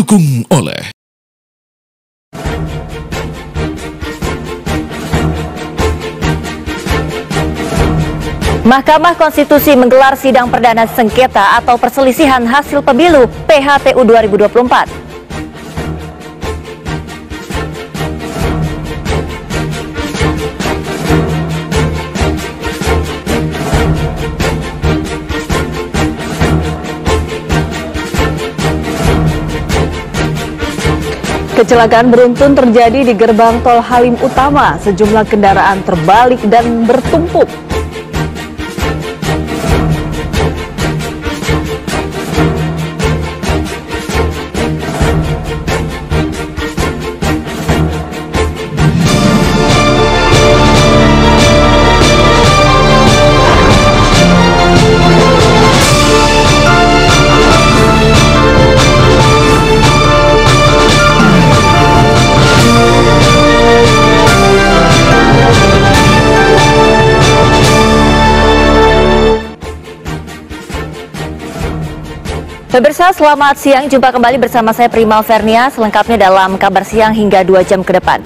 Didukung oleh Mahkamah Konstitusi menggelar sidang perdana sengketa atau perselisihan hasil pemilu PHPU 2024. Kecelakaan beruntun terjadi di gerbang tol Halim Utama. Sejumlah kendaraan terbalik dan bertumpuk. Pemirsa, selamat siang. Jumpa kembali bersama saya Prima Vernia. Selengkapnya dalam kabar siang hingga 2 jam ke depan.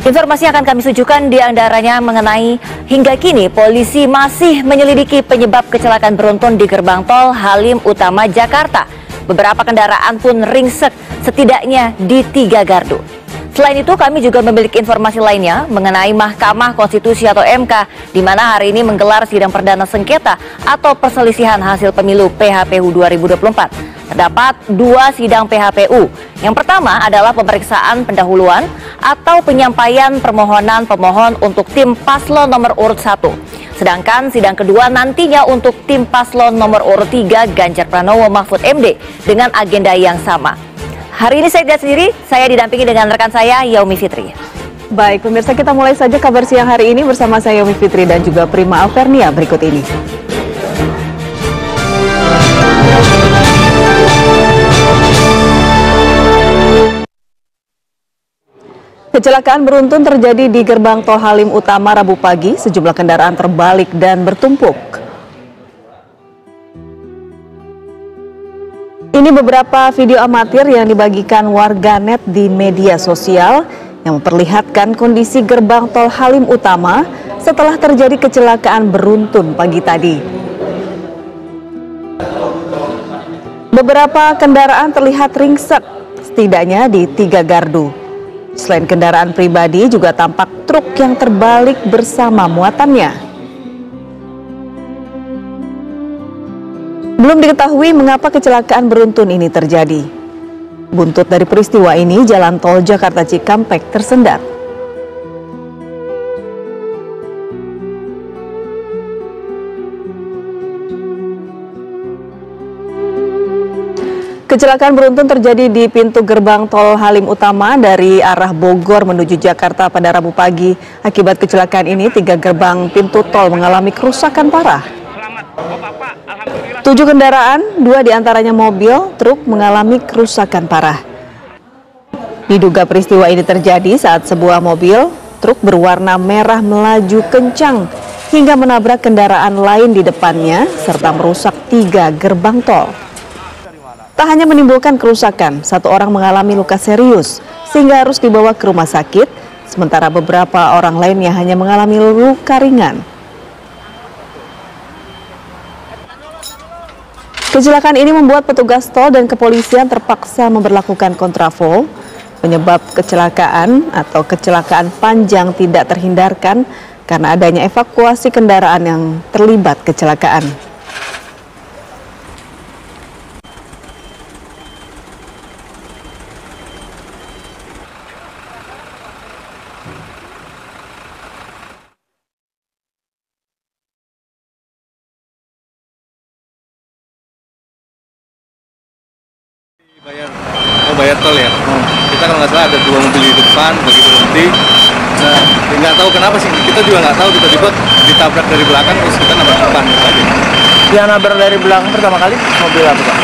Informasi yang akan kami suguhkan diantaranya mengenai hingga kini polisi masih menyelidiki penyebab kecelakaan beruntun di gerbang tol Halim Utama Jakarta. Beberapa kendaraan pun ringsek setidaknya di 3 gardu. Selain itu, kami juga memiliki informasi lainnya mengenai Mahkamah Konstitusi atau MK, di mana hari ini menggelar sidang perdana sengketa atau perselisihan hasil pemilu PHPU 2024. Terdapat 2 sidang PHPU. Yang pertama adalah pemeriksaan pendahuluan atau penyampaian permohonan pemohon untuk tim paslon nomor urut 1. Sedangkan sidang kedua nantinya untuk tim paslon nomor urut 3 Ganjar Pranowo Mahfud MD dengan agenda yang sama. Hari ini saya tidak sendiri, saya didampingi dengan rekan saya, Yaumi Fitri. Baik, pemirsa, kita mulai saja kabar siang hari ini bersama saya, Yaumi Fitri, dan juga Prima Alvernia berikut ini. Kecelakaan beruntun terjadi di gerbang tol Halim Utama Rabu pagi. Sejumlah kendaraan terbalik dan bertumpuk. Ini beberapa video amatir yang dibagikan warganet di media sosial yang memperlihatkan kondisi gerbang tol Halim Utama setelah terjadi kecelakaan beruntun pagi tadi. Beberapa kendaraan terlihat ringsek, setidaknya di 3 gardu. Selain kendaraan pribadi, juga tampak truk yang terbalik bersama muatannya. Belum diketahui mengapa kecelakaan beruntun ini terjadi. Buntut dari peristiwa ini, jalan tol Jakarta Cikampek tersendat. Kecelakaan beruntun terjadi di pintu gerbang tol Halim Utama dari arah Bogor menuju Jakarta pada Rabu pagi. Akibat kecelakaan ini, 3 gerbang pintu tol mengalami kerusakan parah. 7 kendaraan, 2 diantaranya mobil, truk mengalami kerusakan parah. Diduga peristiwa ini terjadi saat sebuah mobil, truk berwarna merah melaju kencang hingga menabrak kendaraan lain di depannya serta merusak 3 gerbang tol. Tak hanya menimbulkan kerusakan, 1 orang mengalami luka serius sehingga harus dibawa ke rumah sakit, sementara beberapa orang lainnya hanya mengalami luka ringan. Kecelakaan ini membuat petugas tol dan kepolisian terpaksa memberlakukan kontraflow. Penyebab kecelakaan atau kecelakaan panjang tidak terhindarkan karena adanya evakuasi kendaraan yang terlibat kecelakaan. Bayar tol ya. Kita kalau nggak salah ada 2 mobil di depan, begitu berhenti. Nah, nggak tahu kenapa sih. Kita juga nggak tahu, tiba-tiba ditabrak dari belakang terus kita nabrak depan gitu aja. Yang nabrak dari belakang pertama kali mobil apa, Pak?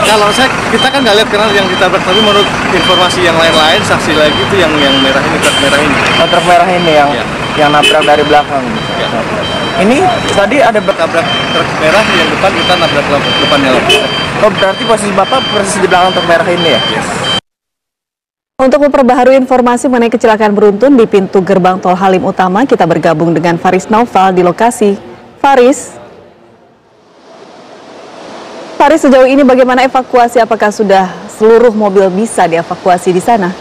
Kalau kita kan nggak lihat karena yang ditabrak, tapi menurut informasi yang lain-lain, saksi lagi itu yang merah ini, truk merah ini. Oh, truk merah ini yang nabrak dari belakang. Ya. Ini tadi ada tabrak truk merah, yang depan kita nabrak depannya lagi. Oh, berarti posisi Bapak persis di belakang truk merah ini ya? Yes. Untuk memperbaharui informasi mengenai kecelakaan beruntun di pintu gerbang tol Halim Utama, kita bergabung dengan Faris Naufal di lokasi. Faris, sejauh ini bagaimana evakuasi? Apakah sudah seluruh mobil bisa dievakuasi di sana?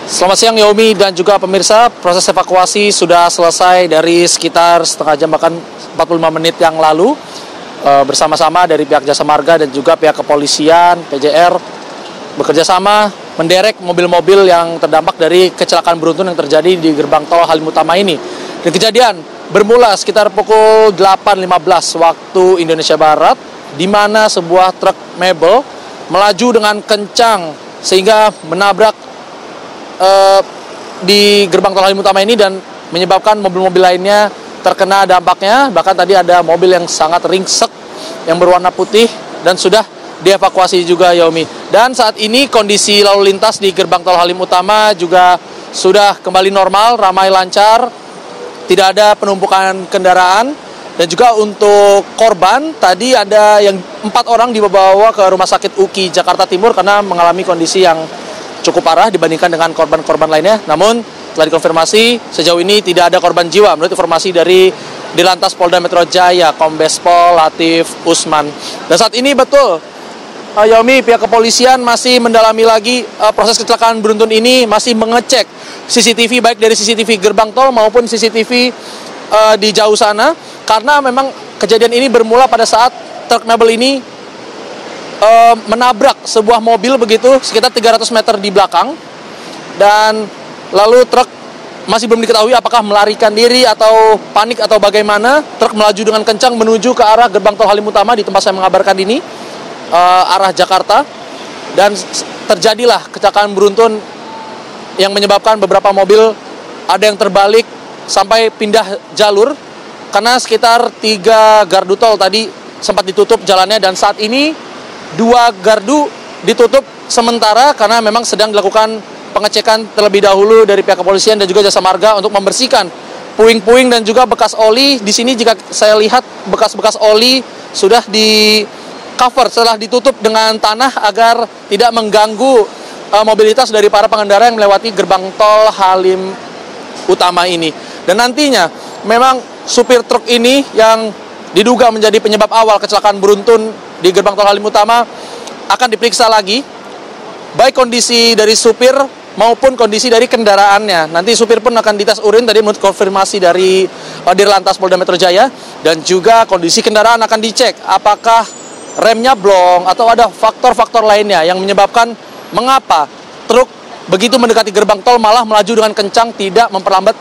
Selamat siang Yomi dan juga pemirsa, proses evakuasi sudah selesai dari sekitar setengah jam bahkan 45 menit yang lalu bersama-sama dari pihak Jasa Marga dan juga pihak kepolisian, PJR bekerja sama menderek mobil-mobil yang terdampak dari kecelakaan beruntun yang terjadi di gerbang tol Halim Utama ini. Dan kejadian bermula sekitar pukul 8.15 waktu Indonesia Barat, di mana sebuah truk mebel melaju dengan kencang sehingga menabrak di gerbang tol Halim Utama ini dan menyebabkan mobil-mobil lainnya terkena dampaknya. Bahkan tadi ada mobil yang sangat ringsek yang berwarna putih dan sudah dievakuasi juga, Yomi. Dan saat ini kondisi lalu lintas di gerbang tol Halim Utama juga sudah kembali normal, ramai lancar, tidak ada penumpukan kendaraan. Dan juga untuk korban, tadi ada yang 4 orang dibawa ke Rumah Sakit UKI Jakarta Timur karena mengalami kondisi yang cukup parah dibandingkan dengan korban-korban lainnya. Namun telah dikonfirmasi sejauh ini tidak ada korban jiwa menurut informasi dari Dilantas Polda Metro Jaya, Kombes Pol Latif Usman. Dan saat ini betul, Yomi, pihak kepolisian masih mendalami lagi proses kecelakaan beruntun ini, masih mengecek CCTV baik dari CCTV gerbang tol maupun CCTV di jauh sana, karena memang kejadian ini bermula pada saat truk mebel ini menabrak sebuah mobil begitu sekitar 300 meter di belakang, dan lalu truk masih belum diketahui apakah melarikan diri atau panik atau bagaimana. Truk melaju dengan kencang menuju ke arah gerbang tol Halim Utama di tempat saya mengabarkan ini, arah Jakarta, dan terjadilah kecelakaan beruntun yang menyebabkan beberapa mobil ada yang terbalik sampai pindah jalur karena sekitar 3 gardu tol tadi sempat ditutup jalannya, dan saat ini 2 gardu ditutup sementara karena memang sedang dilakukan pengecekan terlebih dahulu dari pihak kepolisian dan juga Jasa Marga untuk membersihkan puing-puing dan juga bekas oli. Di sini jika saya lihat bekas-bekas oli sudah di cover setelah ditutup dengan tanah agar tidak mengganggu mobilitas dari para pengendara yang melewati gerbang tol Halim Utama ini. Dan nantinya memang supir truk ini yang diduga menjadi penyebab awal kecelakaan beruntun di gerbang tol Halim Utama akan diperiksa lagi, baik kondisi dari supir maupun kondisi dari kendaraannya. Nanti supir pun akan dites urin tadi menurut konfirmasi dari Dirlantas Polda Metro Jaya, dan juga kondisi kendaraan akan dicek apakah remnya blong atau ada faktor-faktor lainnya yang menyebabkan mengapa truk begitu mendekati gerbang tol malah melaju dengan kencang, tidak memperlambat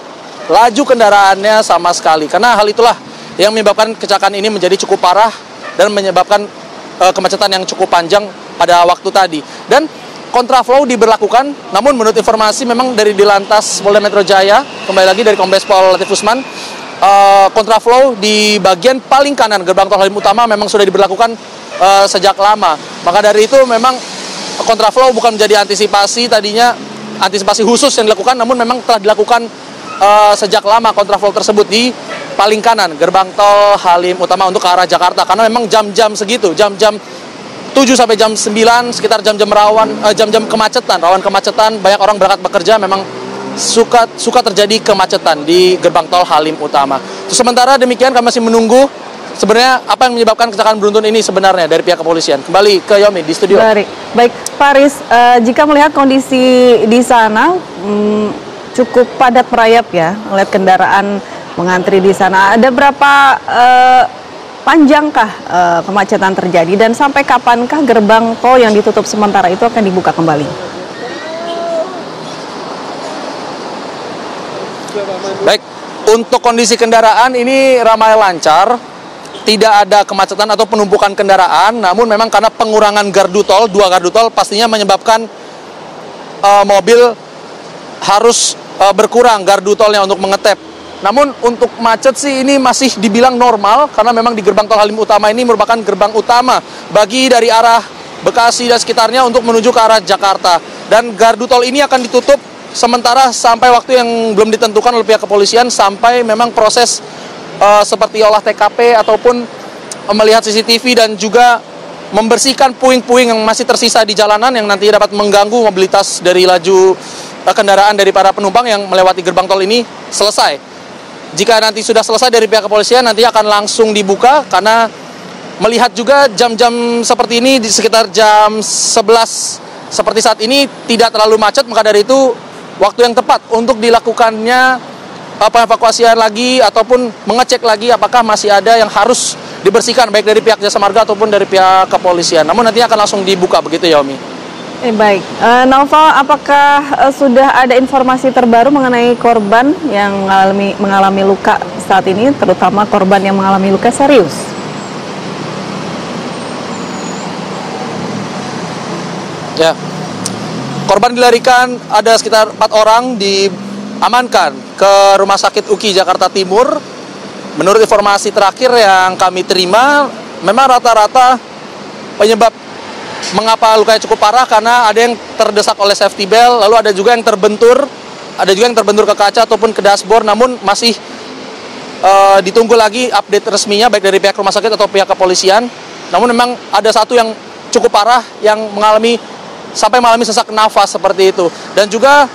laju kendaraannya sama sekali. Karena hal itulah yang menyebabkan kecelakaan ini menjadi cukup parah dan menyebabkan kemacetan yang cukup panjang pada waktu tadi. Dan kontraflow diberlakukan, namun menurut informasi memang dari Dilantas Polda Metro Jaya, kembali lagi dari Kombes Pol Latif Usman, kontraflow di bagian paling kanan gerbang tol Halim Utama memang sudah diberlakukan sejak lama. Maka dari itu memang kontraflow bukan menjadi antisipasi tadinya, antisipasi khusus yang dilakukan, namun memang telah dilakukan sejak lama kontraflow tersebut di paling kanan gerbang tol Halim Utama untuk ke arah Jakarta, karena memang jam-jam segitu, jam-jam 7 sampai jam 9, sekitar jam-jam jam-jam kemacetan, rawan kemacetan, banyak orang berangkat bekerja, memang suka terjadi kemacetan di gerbang tol Halim Utama. Sementara demikian kami masih menunggu sebenarnya apa yang menyebabkan kecelakaan beruntun ini sebenarnya dari pihak kepolisian. Kembali ke Yomi di studio. Baik, Faris, jika melihat kondisi di sana cukup padat merayap ya, melihat kendaraan mengantri di sana. Ada berapa panjangkah kemacetan terjadi dan sampai kapankah gerbang tol yang ditutup sementara itu akan dibuka kembali? Baik, untuk kondisi kendaraan ini ramai lancar, tidak ada kemacetan atau penumpukan kendaraan, namun memang karena pengurangan gardu tol, 2 gardu tol pastinya menyebabkan mobil harus berkurang gardu tolnya untuk mengetep. Namun untuk macet sih ini masih dibilang normal karena memang di gerbang tol Halim Utama ini merupakan gerbang utama bagi dari arah Bekasi dan sekitarnya untuk menuju ke arah Jakarta. Dan gardu tol ini akan ditutup sementara sampai waktu yang belum ditentukan oleh pihak kepolisian sampai memang proses seperti olah TKP ataupun melihat CCTV dan juga membersihkan puing-puing yang masih tersisa di jalanan yang nantinya dapat mengganggu mobilitas dari laju kendaraan dari para penumpang yang melewati gerbang tol ini selesai. Jika nanti sudah selesai dari pihak kepolisian, nanti akan langsung dibuka karena melihat juga jam-jam seperti ini di sekitar jam 11 seperti saat ini tidak terlalu macet, maka dari itu waktu yang tepat untuk dilakukannya evakuasian lagi ataupun mengecek lagi apakah masih ada yang harus dibersihkan baik dari pihak Jasa Marga ataupun dari pihak kepolisian. Namun nanti akan langsung dibuka begitu ya, Omi. Baik, Naufal, apakah sudah ada informasi terbaru mengenai korban yang mengalami luka saat ini, terutama korban yang mengalami luka serius? Ya, korban dilarikan ada sekitar 4 orang diamankan ke Rumah Sakit UKI Jakarta Timur. Menurut informasi terakhir yang kami terima, memang rata-rata penyebab mengapa lukanya cukup parah karena ada yang terdesak oleh safety belt, lalu ada juga yang terbentur ke kaca ataupun ke dashboard, namun masih ditunggu lagi update resminya baik dari pihak rumah sakit atau pihak kepolisian. Namun memang ada satu yang cukup parah yang sampai mengalami sesak nafas seperti itu. Dan juga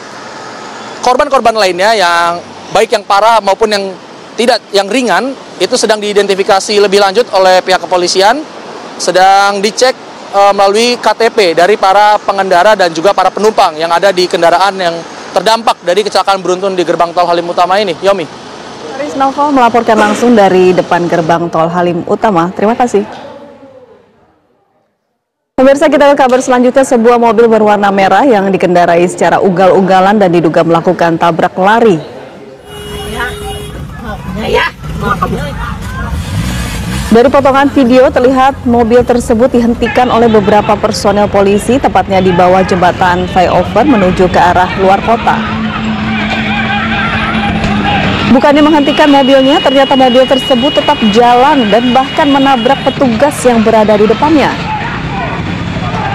korban-korban lainnya yang baik yang parah maupun yang ringan itu sedang diidentifikasi lebih lanjut oleh pihak kepolisian, sedang dicek melalui KTP dari para pengendara dan juga para penumpang yang ada di kendaraan yang terdampak dari kecelakaan beruntun di gerbang tol Halim Utama ini. Yomi. Haris Naufal melaporkan langsung dari depan gerbang tol Halim Utama. Terima kasih. Pemirsa, kita ke kabar selanjutnya. Sebuah mobil berwarna merah yang dikendarai secara ugal-ugalan dan diduga melakukan tabrak lari. Dari potongan video terlihat mobil tersebut dihentikan oleh beberapa personel polisi, tepatnya di bawah jembatan flyover menuju ke arah luar kota. Bukannya menghentikan mobilnya, ternyata mobil tersebut tetap jalan dan bahkan menabrak petugas yang berada di depannya.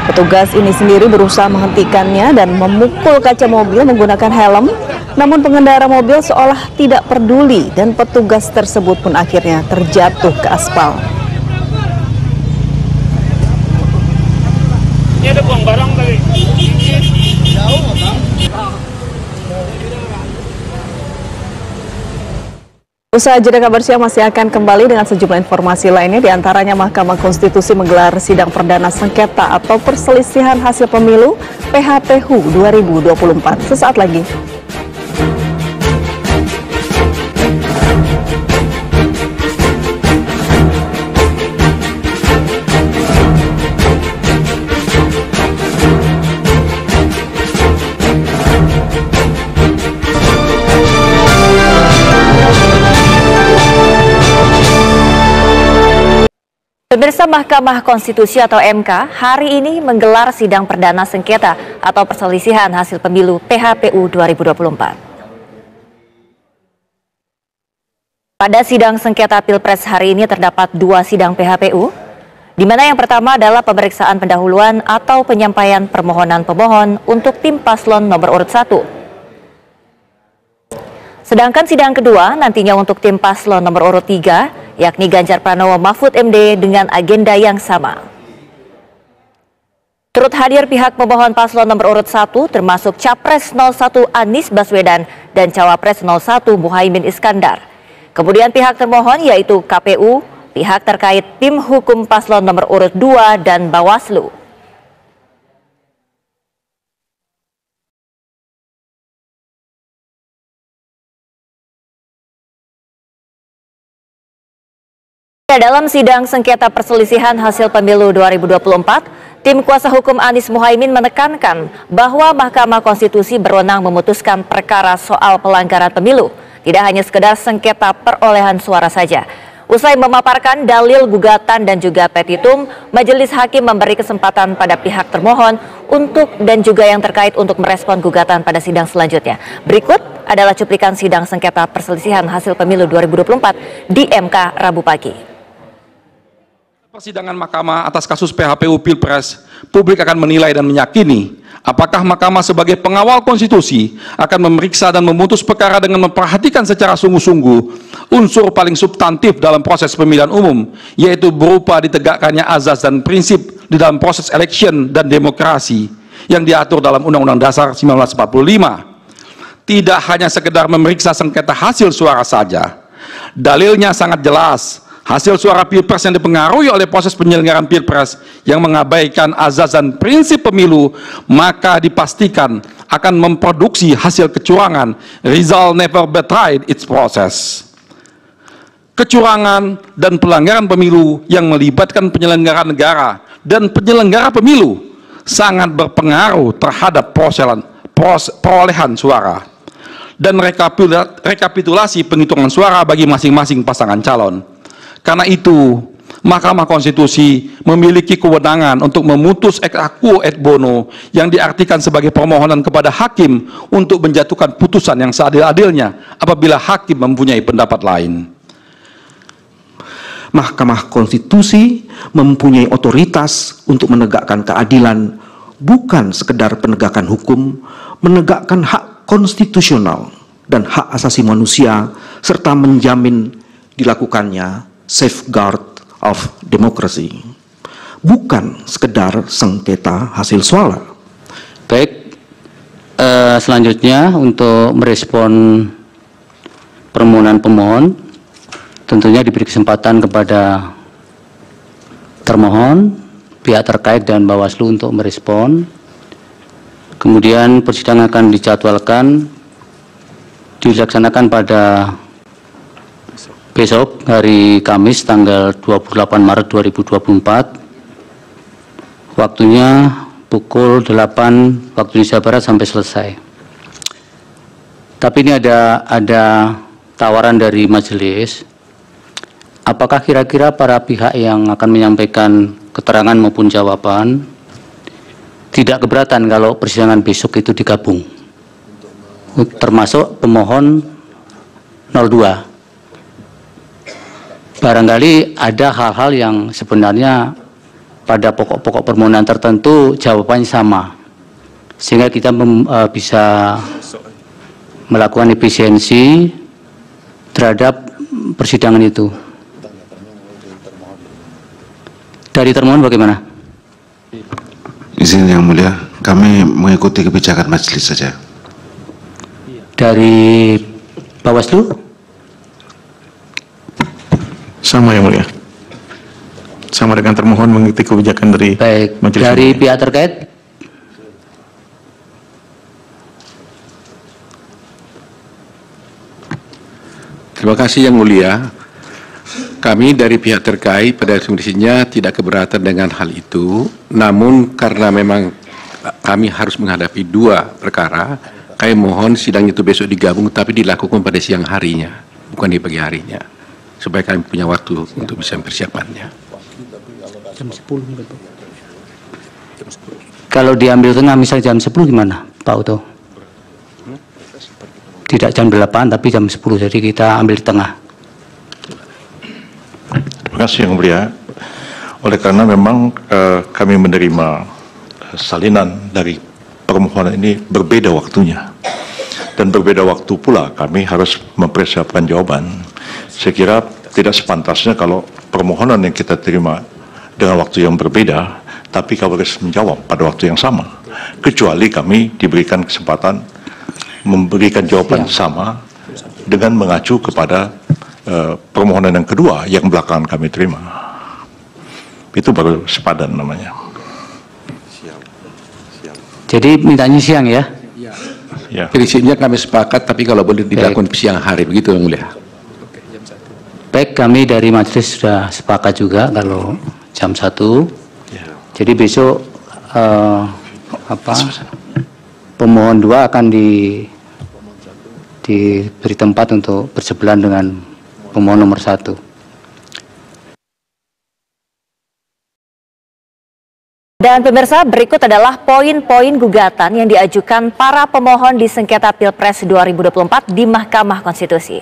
Petugas ini sendiri berusaha menghentikannya dan memukul kaca mobil menggunakan helm, namun pengendara mobil seolah tidak peduli dan petugas tersebut pun akhirnya terjatuh ke aspal. Ini ada buang barang tadi. Usaha jeda kabar siang masih akan kembali dengan sejumlah informasi lainnya, diantaranya Mahkamah Konstitusi menggelar sidang perdana sengketa atau perselisihan hasil pemilu PHPU 2024. Sesaat lagi. Pemirsa, Mahkamah Konstitusi atau MK hari ini menggelar sidang perdana sengketa atau perselisihan hasil pemilu PHPU 2024. Pada sidang sengketa Pilpres hari ini terdapat 2 sidang PHPU, di mana yang pertama adalah pemeriksaan pendahuluan atau penyampaian permohonan pemohon untuk tim paslon nomor urut 1. Sedangkan sidang kedua nantinya untuk tim paslon nomor urut 3, yakni Ganjar Pranowo Mahfud MD dengan agenda yang sama. Turut hadir pihak pemohon paslon nomor urut 1 termasuk Capres 01 Anies Baswedan dan Cawapres 01 Muhaimin Iskandar. Kemudian pihak termohon yaitu KPU, pihak terkait tim hukum paslon nomor urut 2 dan Bawaslu. Dalam sidang sengketa perselisihan hasil pemilu 2024, tim kuasa hukum Anies Muhaimin menekankan bahwa Mahkamah Konstitusi berwenang memutuskan perkara soal pelanggaran pemilu, tidak hanya sekedar sengketa perolehan suara saja. Usai memaparkan dalil gugatan dan juga petitum, Majelis Hakim memberi kesempatan pada pihak termohon untuk dan juga yang terkait untuk merespon gugatan pada sidang selanjutnya. Berikut adalah cuplikan sidang sengketa perselisihan hasil pemilu 2024 di MK Rabu pagi. Persidangan Mahkamah atas kasus PHPU Pilpres, publik akan menilai dan meyakini Apakah Mahkamah sebagai pengawal konstitusi akan memeriksa dan memutus perkara dengan memperhatikan secara sungguh-sungguh unsur paling substantif dalam proses pemilihan umum, yaitu berupa ditegakkannya azas dan prinsip di dalam proses election dan demokrasi yang diatur dalam Undang-Undang Dasar 1945. Tidak hanya sekedar memeriksa sengketa hasil suara saja. Dalilnya sangat jelas. Hasil suara Pilpres yang dipengaruhi oleh proses penyelenggaraan Pilpres yang mengabaikan azas dan prinsip pemilu, maka dipastikan akan memproduksi hasil kecurangan. Result never betrayed its process. Kecurangan dan pelanggaran pemilu yang melibatkan penyelenggara negara dan penyelenggara pemilu sangat berpengaruh terhadap perolehan suara dan rekapitulasi penghitungan suara bagi masing-masing pasangan calon. Karena itu, Mahkamah Konstitusi memiliki kewenangan untuk memutus ex aequo et bono yang diartikan sebagai permohonan kepada hakim untuk menjatuhkan putusan yang seadil-adilnya apabila hakim mempunyai pendapat lain. Mahkamah Konstitusi mempunyai otoritas untuk menegakkan keadilan, bukan sekedar penegakan hukum, menegakkan hak konstitusional dan hak asasi manusia, serta menjamin dilakukannya safeguard of democracy, bukan sekedar sengketa hasil suara. Baik, selanjutnya untuk merespon permohonan pemohon, tentunya diberi kesempatan kepada termohon, pihak terkait dan Bawaslu untuk merespon. Kemudian persidangan akan dijadwalkan dilaksanakan pada besok hari Kamis tanggal 28 Maret 2024. Waktunya pukul 8 waktu Indonesia Barat sampai selesai. Tapi ini ada tawaran dari majelis. Apakah kira-kira para pihak yang akan menyampaikan keterangan maupun jawaban tidak keberatan kalau persidangan besok itu digabung, termasuk pemohon 02? Barangkali ada hal-hal yang sebenarnya pada pokok-pokok permohonan tertentu jawabannya sama, sehingga kita bisa melakukan efisiensi terhadap persidangan itu. Dari termohon bagaimana? Izin Yang Mulia, kami mengikuti kebijakan majelis saja. Dari Bawaslu? Sama Yang Mulia. Sama dengan termohon mengikuti kebijakan dari majelis. Dari pihak terkait? Terima kasih Yang Mulia. Kami dari pihak terkait pada kondisinya tidak keberatan dengan hal itu. Namun karena memang kami harus menghadapi dua perkara, kami mohon sidang itu besok digabung tapi dilakukan pada siang harinya, bukan di pagi harinya, supaya kami punya waktu untuk bisa mempersiapkannya. Jam 10. Kalau diambil tengah misal jam 10 gimana Pak Uto? Tidak jam 8 tapi jam 10, jadi kita ambil di tengah. Terima kasih Yang Mulia. Oleh karena memang kami menerima salinan dari permohonan ini berbeda waktunya. Dan berbeda waktu pula kami harus mempersiapkan jawaban. Saya kira tidak sepantasnya kalau permohonan yang kita terima dengan waktu yang berbeda, tapi kami harus menjawab pada waktu yang sama. Kecuali kami diberikan kesempatan memberikan jawaban sama dengan mengacu kepada permohonan yang kedua yang belakangan kami terima. Itu baru sepadan namanya. Jadi mintanya siang ya? Ya. Prinsipnya kami sepakat, tapi kalau boleh dilakukan siang hari, begitu Yang Mulia. Baik, kami dari majelis sudah sepakat juga kalau jam 1. Jadi besok pemohon 2 akan diberi tempat untuk bersebelahan dengan pemohon nomor 1. Dan pemirsa, berikut adalah poin-poin gugatan yang diajukan para pemohon di sengketa Pilpres 2024 di Mahkamah Konstitusi.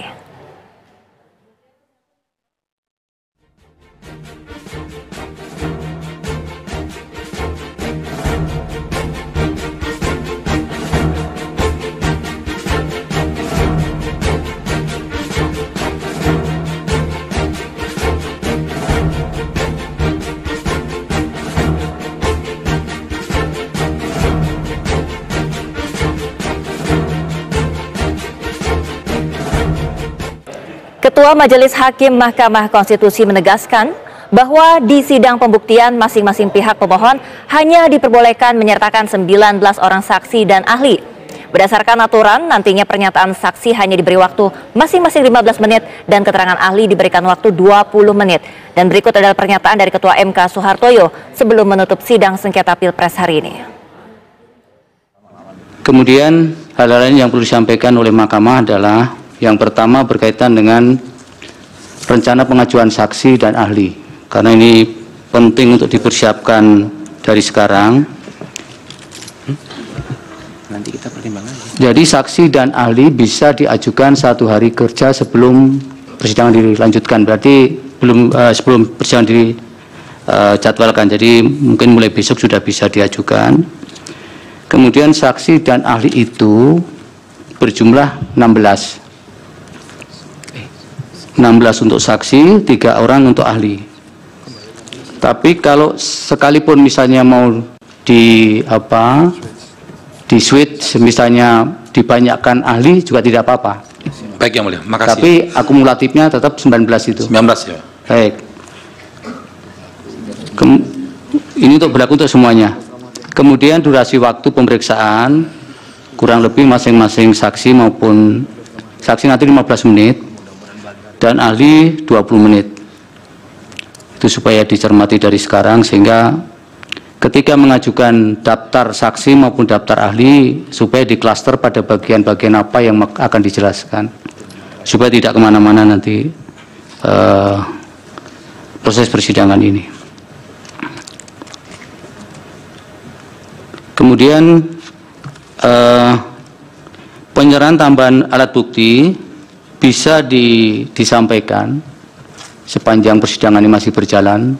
Ketua Majelis Hakim Mahkamah Konstitusi menegaskan bahwa di sidang pembuktian masing-masing pihak pemohon hanya diperbolehkan menyertakan 19 orang saksi dan ahli. Berdasarkan aturan, nantinya pernyataan saksi hanya diberi waktu masing-masing 15 menit dan keterangan ahli diberikan waktu 20 menit. Dan berikut adalah pernyataan dari Ketua MK Soehartoyo sebelum menutup sidang sengketa Pilpres hari ini. Kemudian hal lain yang perlu disampaikan oleh Mahkamah adalah yang pertama berkaitan dengan rencana pengajuan saksi dan ahli, karena ini penting untuk dipersiapkan dari sekarang. Nanti kita pertimbangkan. Jadi saksi dan ahli bisa diajukan 1 hari kerja sebelum persidangan dilanjutkan, berarti sebelum persidangan dijadwalkan, jadi mungkin mulai besok sudah bisa diajukan. Kemudian saksi dan ahli itu berjumlah 16 untuk saksi, 3 orang untuk ahli. Tapi kalau sekalipun misalnya mau di switch, misalnya dibanyakkan ahli juga tidak apa-apa. Baik Yang Mulia, makasih. Tapi akumulatifnya tetap 19 itu. 19 ya. Baik. Ini untuk berlaku untuk semuanya. Kemudian durasi waktu pemeriksaan kurang lebih masing-masing saksi maupun saksi nanti 15 menit dan ahli 20 menit. Itu supaya dicermati dari sekarang sehingga ketika mengajukan daftar saksi maupun daftar ahli supaya diklaster pada bagian-bagian apa yang akan dijelaskan supaya tidak kemana-mana nanti proses persidangan ini. Kemudian penyerahan tambahan alat bukti bisa disampaikan sepanjang persidangan ini masih berjalan,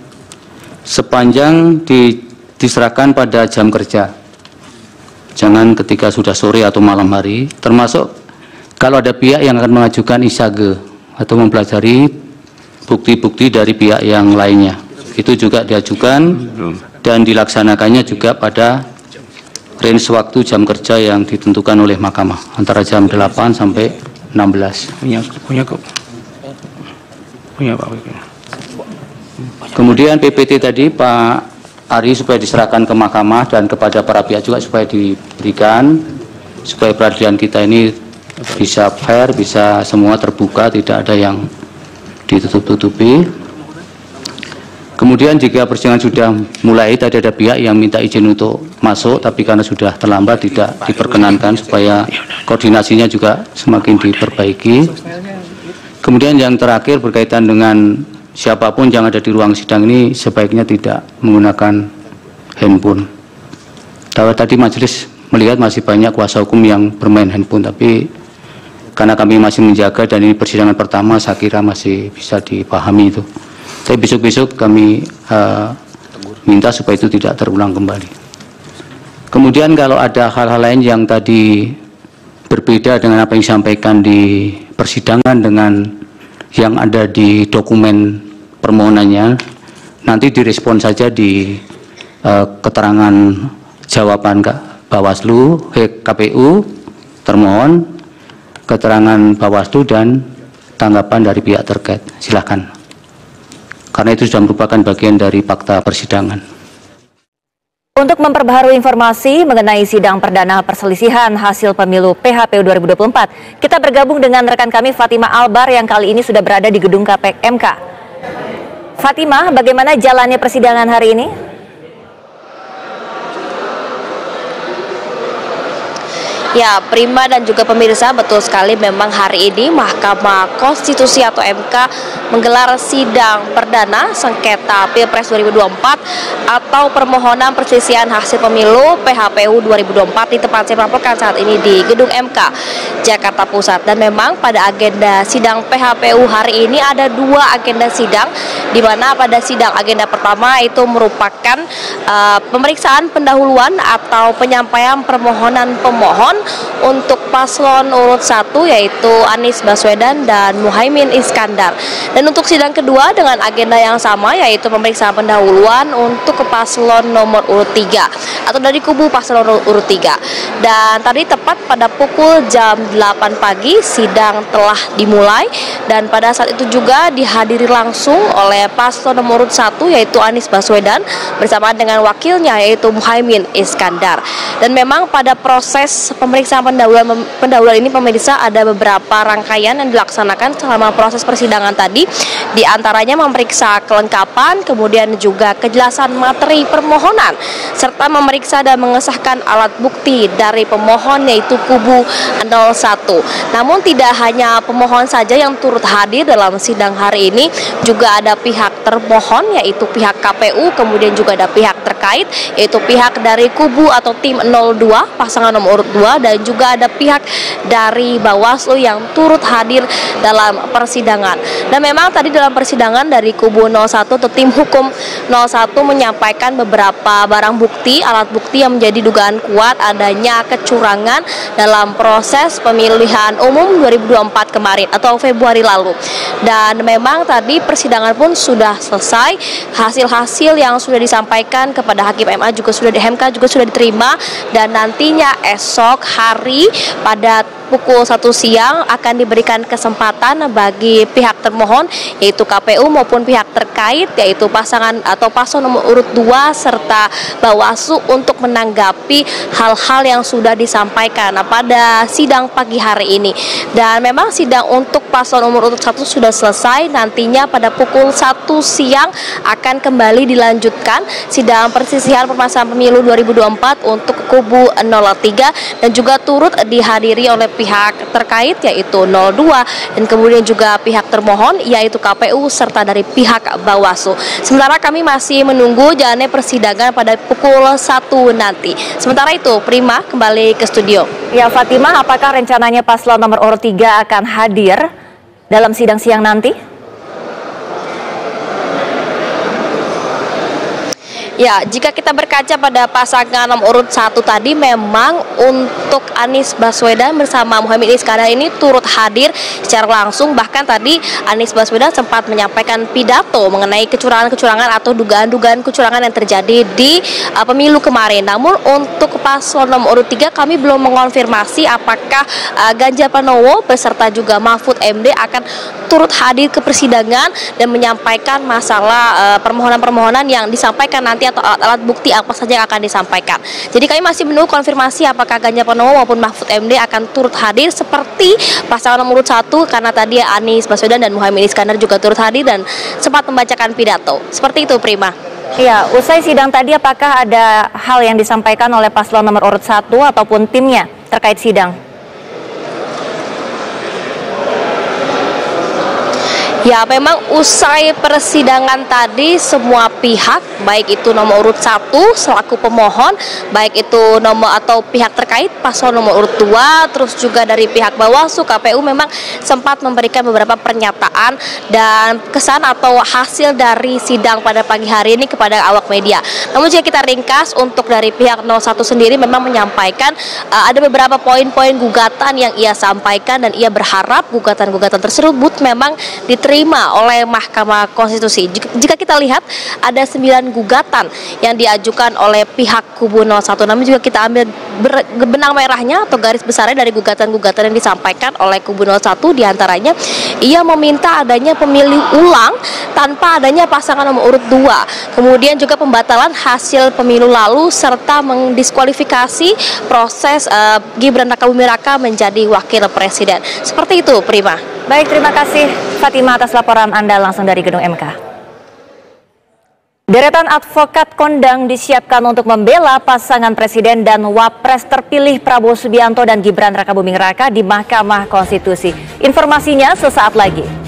sepanjang diserahkan pada jam kerja. Jangan ketika sudah sore atau malam hari, termasuk kalau ada pihak yang akan mengajukan isage atau mempelajari bukti-bukti dari pihak yang lainnya. Itu juga diajukan dan dilaksanakannya juga pada range waktu jam kerja yang ditentukan oleh Mahkamah antara jam 8 sampai 16. Punya Pak. Kemudian PPT tadi Pak Ari supaya diserahkan ke Mahkamah dan kepada para pihak juga supaya diberikan supaya peradilan kita ini bisa fair, bisa semua terbuka, tidak ada yang ditutup-tutupi. Kemudian jika persidangan sudah mulai, tadi ada pihak yang minta izin untuk masuk, tapi karena sudah terlambat tidak diperkenankan supaya koordinasinya juga semakin diperbaiki. Kemudian yang terakhir berkaitan dengan siapapun yang ada di ruang sidang ini sebaiknya tidak menggunakan handphone. Tadi majelis melihat masih banyak kuasa hukum yang bermain handphone, tapi karena kami masih menjaga dan ini persidangan pertama, saya kira masih bisa dipahami itu. Tapi besok-besok kami minta supaya itu tidak terulang kembali. Kemudian kalau ada hal-hal lain yang tadi berbeda dengan apa yang disampaikan di persidangan dengan yang ada di dokumen permohonannya, nanti direspon saja di keterangan jawaban Bawaslu, KPU, termohon, keterangan Bawaslu dan tanggapan dari pihak terkait. Silakan. Karena itu sudah merupakan bagian dari fakta persidangan. Untuk memperbaharui informasi mengenai sidang perdana perselisihan hasil pemilu PHPU 2024, kita bergabung dengan rekan kami Fatima Albar yang kali ini sudah berada di gedung KPK MK. Fatima, bagaimana jalannya persidangan hari ini? Ya, Prima dan juga pemirsa, betul sekali memang hari ini Mahkamah Konstitusi atau MK menggelar sidang perdana sengketa Pilpres 2024 atau permohonan perselisihan hasil pemilu PHPU 2024 di tempat saya melaporkan saat ini di gedung MK Jakarta Pusat. Dan memang pada agenda sidang PHPU hari ini ada 2 agenda sidang, di mana pada sidang agenda pertama itu merupakan pemeriksaan pendahuluan atau penyampaian permohonan pemohon untuk paslon urut 1 yaitu Anies Baswedan dan Muhaimin Iskandar. Dan untuk sidang kedua dengan agenda yang sama, yaitu pemeriksaan pendahuluan untuk ke paslon nomor urut 3 atau dari kubu paslon urut 3. Dan tadi tepat pada pukul jam 8 pagi sidang telah dimulai, dan pada saat itu juga dihadiri langsung oleh paslon nomor urut 1 yaitu Anies Baswedan bersama dengan wakilnya yaitu Muhaimin Iskandar. Dan memang pada proses pemeriksaan pendahuluan ini pemirsa ada beberapa rangkaian yang dilaksanakan selama proses persidangan tadi. Di antaranya memeriksa kelengkapan, kemudian juga kejelasan materi permohonan, serta memeriksa dan mengesahkan alat bukti dari pemohon yaitu kubu 01. Namun tidak hanya pemohon saja yang turut hadir dalam sidang hari ini, juga ada pihak termohon yaitu pihak KPU, kemudian juga ada pihak terkait yaitu pihak dari kubu atau tim 02 pasangan nomor urut 2, dan juga ada pihak dari Bawaslu yang turut hadir dalam persidangan. Dan memang tadi dalam persidangan dari kubu 01 atau tim hukum 01 menyampaikan beberapa barang bukti, alat bukti yang menjadi dugaan kuat adanya kecurangan dalam proses pemilihan umum 2024 kemarin atau Februari lalu. Dan memang tadi persidangan pun sudah selesai, hasil-hasil yang sudah disampaikan kepada Hakim MA juga sudah di MK juga sudah diterima, dan nantinya esok hari pada pukul 1 siang akan diberikan kesempatan bagi pihak termohon yaitu KPU maupun pihak terkait yaitu pasangan atau paslon nomor urut 2 serta Bawaslu untuk menanggapi hal-hal yang sudah disampaikan pada sidang pagi hari ini. Dan memang sidang untuk paslon nomor urut 1 sudah selesai, nantinya pada pukul 1 siang akan kembali dilanjutkan sidang persisihan permasalahan pemilu 2024 untuk kubu 03, dan juga turut dihadiri oleh pihak terkait yaitu 02, dan kemudian juga pihak termohon yaitu KPU serta dari pihak Bawaslu. Sementara kami masih menunggu jalannya persidangan pada pukul 1 nanti. Sementara itu, Prima kembali ke studio. Ya, Fatimah, apakah rencananya paslon nomor urut 3 akan hadir dalam sidang siang nanti? Ya, jika kita berkaca pada pasangan nomor urut 1 tadi, memang untuk Anies Baswedan bersama Muhaimin Iskandar ini turut hadir secara langsung. Bahkan tadi Anies Baswedan sempat menyampaikan pidato mengenai kecurangan-kecurangan atau dugaan-dugaan kecurangan yang terjadi di pemilu kemarin. Namun untuk paslon nomor urut 3 kami belum mengonfirmasi apakah Ganjar Pranowo beserta juga Mahfud MD akan turut hadir ke persidangan dan menyampaikan masalah permohonan-permohonan yang disampaikan nanti atau alat bukti apa saja yang akan disampaikan. Jadi kami masih menunggu konfirmasi apakah Ganjar Pranowo maupun Mahfud MD akan turut hadir seperti pasangan nomor urut 1, karena tadi Anies Baswedan dan Muhaimin Iskandar juga turut hadir dan sempat membacakan pidato. Seperti itu, Prima. Iya, usai sidang tadi apakah ada hal yang disampaikan oleh paslon nomor urut 1 ataupun timnya terkait sidang? Ya, memang usai persidangan tadi semua pihak, baik itu nomor urut 1 selaku pemohon, baik itu nomor atau pihak terkait paslon nomor urut 2, terus juga dari pihak Bawaslu, KPU memang sempat memberikan beberapa pernyataan dan kesan atau hasil dari sidang pada pagi hari ini kepada awak media. Namun jika kita ringkas, untuk dari pihak 01 sendiri memang menyampaikan ada beberapa poin-poin gugatan yang ia sampaikan, dan ia berharap gugatan-gugatan tersebut memang diterima oleh Mahkamah Konstitusi. Jika kita lihat ada 9 gugatan yang diajukan oleh pihak kubu 01, namun juga kita ambil benang merahnya atau garis besarnya dari gugatan-gugatan yang disampaikan oleh kubu 01, diantaranya ia meminta adanya pemilih ulang tanpa adanya pasangan nomor urut 2, kemudian juga pembatalan hasil pemilu lalu serta mendiskualifikasi proses Gibran Rakabuming Raka menjadi wakil presiden. Seperti itu, Prima. Baik, terima kasih Fatimah atas laporan Anda langsung dari Gedung MK. Deretan advokat kondang disiapkan untuk membela pasangan presiden dan wapres terpilih Prabowo Subianto dan Gibran Rakabuming Raka di Mahkamah Konstitusi. Informasinya sesaat lagi.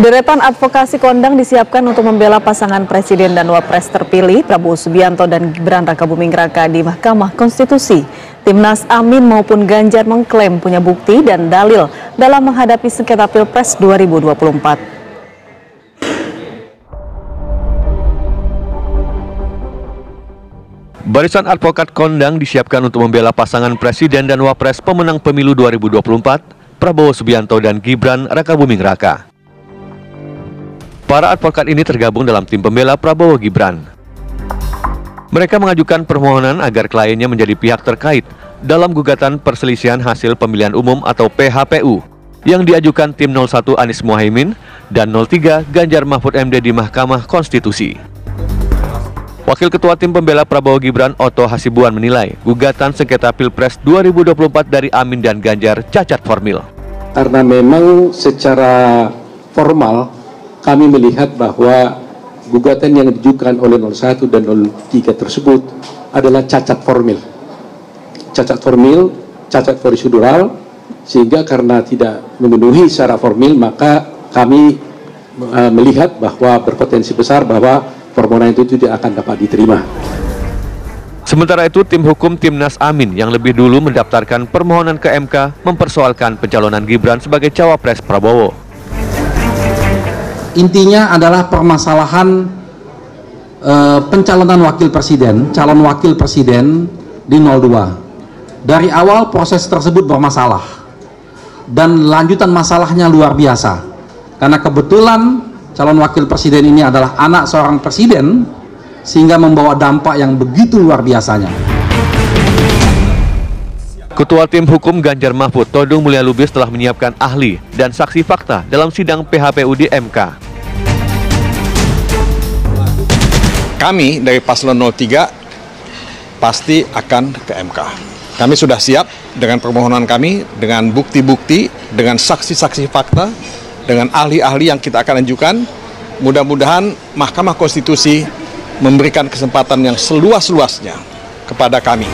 Deretan advokasi kondang disiapkan untuk membela pasangan presiden dan wapres terpilih Prabowo Subianto dan Gibran Rakabuming Raka di Mahkamah Konstitusi. Timnas Amin maupun Ganjar mengklaim punya bukti dan dalil dalam menghadapi sengketa Pilpres 2024. Barisan advokat kondang disiapkan untuk membela pasangan Presiden dan Wapres pemenang pemilu 2024, Prabowo Subianto dan Gibran Rakabuming Raka. Para advokat ini tergabung dalam tim pembela Prabowo Gibran. Mereka mengajukan permohonan agar kliennya menjadi pihak terkait dalam gugatan perselisihan hasil pemilihan umum atau PHPU yang diajukan tim 01 Anies Mohaimin dan 03 Ganjar Mahfud MD di Mahkamah Konstitusi. Wakil Ketua Tim Pembela Prabowo Gibran Otto Hasibuan menilai gugatan sengketa Pilpres 2024 dari Amin dan Ganjar cacat formil. Karena memang secara formal kami melihat bahwa gugatan yang diajukan oleh 01 dan 03 tersebut adalah cacat formil. Cacat formil, cacat prosedural, sehingga karena tidak memenuhi secara formil, maka kami melihat bahwa berpotensi besar bahwa permohonan itu tidak akan dapat diterima. Sementara itu, tim hukum Timnas Amin yang lebih dulu mendaftarkan permohonan ke MK mempersoalkan pencalonan Gibran sebagai cawapres Prabowo. Intinya adalah permasalahan pencalonan wakil presiden, calon wakil presiden di 02. Dari awal proses tersebut bermasalah dan lanjutan masalahnya luar biasa. Karena kebetulan calon wakil presiden ini adalah anak seorang presiden, sehingga membawa dampak yang begitu luar biasanya. Ketua Tim Hukum Ganjar Mahfud, Todung Mulya Lubis, telah menyiapkan ahli dan saksi fakta dalam sidang PHPU di MK. Kami dari Paslon 03 pasti akan ke MK. Kami sudah siap dengan permohonan kami, dengan bukti-bukti, dengan saksi-saksi fakta, dengan ahli-ahli yang kita akan ajukan. Mudah-mudahan Mahkamah Konstitusi memberikan kesempatan yang seluas-luasnya kepada kami.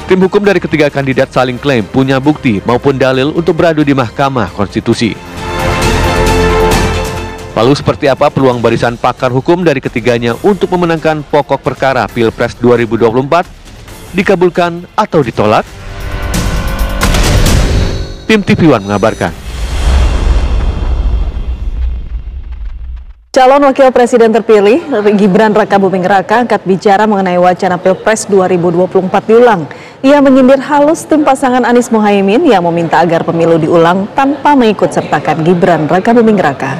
Tim hukum dari ketiga kandidat saling klaim punya bukti maupun dalil untuk beradu di Mahkamah Konstitusi. Lalu seperti apa peluang barisan pakar hukum dari ketiganya untuk memenangkan pokok perkara Pilpres 2024? Dikabulkan atau ditolak? Tim TV One mengabarkan. Calon Wakil Presiden terpilih Gibran Rakabuming Raka angkat bicara mengenai wacana Pilpres 2024 diulang. Ia menyindir halus tim pasangan Anies Mohaimin yang meminta agar pemilu diulang tanpa mengikut sertakan Gibran Rakabuming Raka.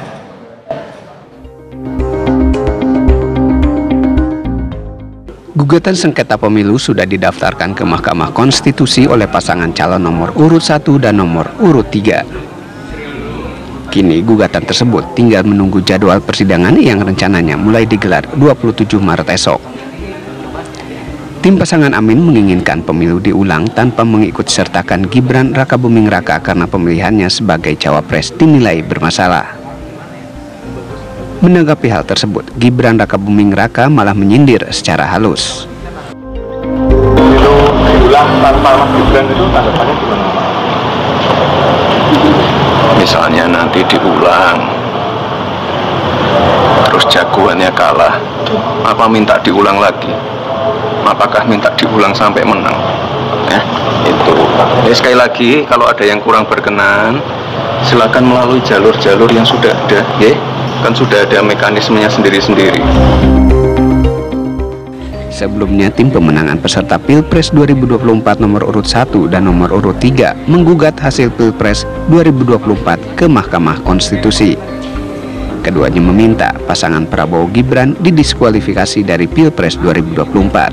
Gugatan sengketa pemilu sudah didaftarkan ke Mahkamah Konstitusi oleh pasangan calon nomor urut 1 dan nomor urut 3. Kini gugatan tersebut tinggal menunggu jadwal persidangan yang rencananya mulai digelar 27 Maret esok. Tim pasangan Amin menginginkan pemilu diulang tanpa mengikut sertakan Gibran Rakabuming Raka karena pemilihannya sebagai cawapres dinilai bermasalah. Menanggapi hal tersebut, Gibran Rakabuming Raka malah menyindir secara halus. Pemilu diulang tanpa Gibran itu tanggapannya gimana? Misalnya nanti diulang, terus jagoannya kalah, apa minta diulang lagi? Apakah minta diulang sampai menang? Itu. Ya, sekali lagi, kalau ada yang kurang berkenan, silakan melalui jalur-jalur yang sudah ada, ya. Kan sudah ada mekanismenya sendiri-sendiri. Sebelumnya, tim pemenangan peserta Pilpres 2024 nomor urut 1 dan nomor urut 3 menggugat hasil Pilpres 2024 ke Mahkamah Konstitusi. Keduanya meminta pasangan Prabowo Gibran didiskualifikasi dari Pilpres 2024.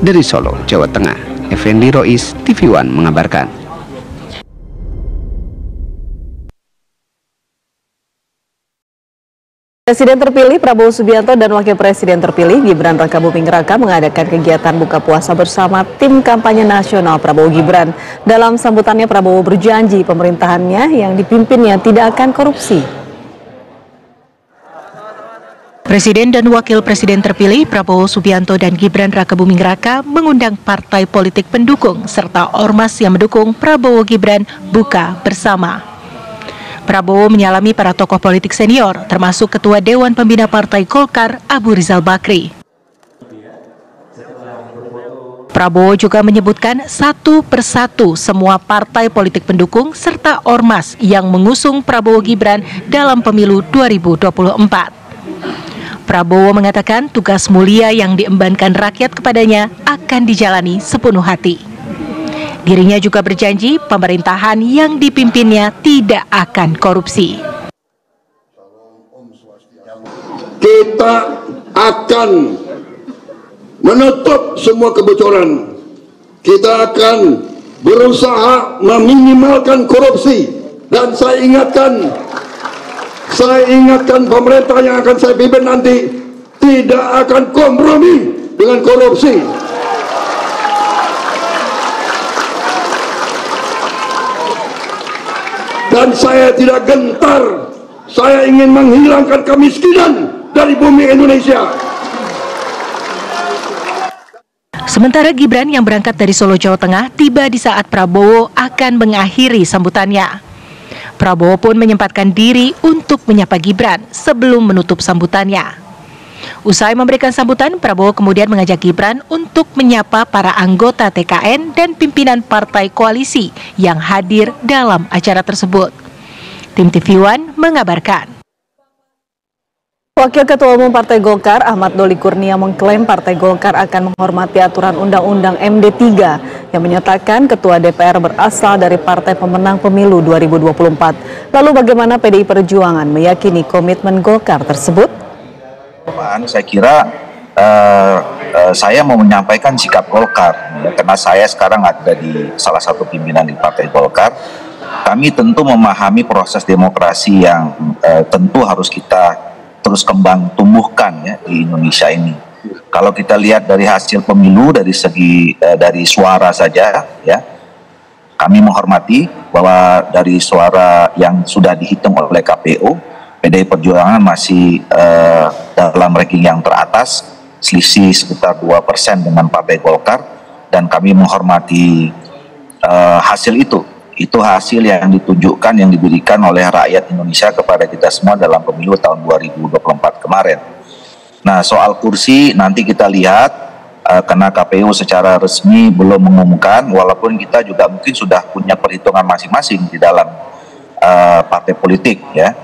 Dari Solo, Jawa Tengah, Effendi Rois, TV One mengabarkan. Presiden terpilih Prabowo Subianto dan Wakil Presiden terpilih Gibran Rakabuming Raka mengadakan kegiatan buka puasa bersama tim kampanye nasional Prabowo Gibran. Dalam sambutannya, Prabowo berjanji pemerintahannya yang dipimpinnya tidak akan korupsi. Presiden dan Wakil Presiden terpilih Prabowo Subianto dan Gibran Rakabuming Raka mengundang partai politik pendukung serta ormas yang mendukung Prabowo Gibran buka bersama. Prabowo menyalami para tokoh politik senior, termasuk Ketua Dewan Pembina Partai Golkar, Abu Rizal Bakri. Prabowo juga menyebutkan satu persatu semua partai politik pendukung serta ormas yang mengusung Prabowo Gibran dalam pemilu 2024. Prabowo mengatakan tugas mulia yang diembankan rakyat kepadanya akan dijalani sepenuh hati. Dirinya juga berjanji pemerintahan yang dipimpinnya tidak akan korupsi. Kita akan menutup semua kebocoran. Kita akan berusaha meminimalkan korupsi. Dan saya ingatkan pemerintah yang akan saya pimpin nanti tidak akan kompromi dengan korupsi. Dan saya tidak gentar. Saya ingin menghilangkan kemiskinan dari bumi Indonesia. Sementara Gibran yang berangkat dari Solo, Jawa Tengah tiba di saat Prabowo akan mengakhiri sambutannya. Prabowo pun menyempatkan diri untuk menyapa Gibran sebelum menutup sambutannya. Usai memberikan sambutan, Prabowo kemudian mengajak Gibran untuk menyapa para anggota TKN dan pimpinan partai koalisi yang hadir dalam acara tersebut. Tim TV One mengabarkan. Wakil Ketua Umum Partai Golkar Ahmad Doli Kurnia mengklaim Partai Golkar akan menghormati aturan Undang-Undang MD3 yang menyatakan Ketua DPR berasal dari partai pemenang pemilu 2024. Lalu bagaimana PDI Perjuangan meyakini komitmen Golkar tersebut? Saya kira saya mau menyampaikan sikap Golkar, karena saya sekarang ada di salah satu pimpinan di Partai Golkar. Kami tentu memahami proses demokrasi yang tentu harus kita terus kembang tumbuhkan ya di Indonesia ini. Kalau kita lihat dari hasil pemilu dari segi dari suara saja ya, kami menghormati bahwa dari suara yang sudah dihitung oleh KPU, PDI Perjuangan masih dalam ranking yang teratas, selisih sekitar 2% dengan Partai Golkar, dan kami menghormati hasil itu. Itu hasil yang ditunjukkan, yang diberikan oleh rakyat Indonesia kepada kita semua dalam pemilu tahun 2024 kemarin. Nah, soal kursi nanti kita lihat, karena KPU secara resmi belum mengumumkan, walaupun kita juga mungkin sudah punya perhitungan masing-masing di dalam partai politik ya.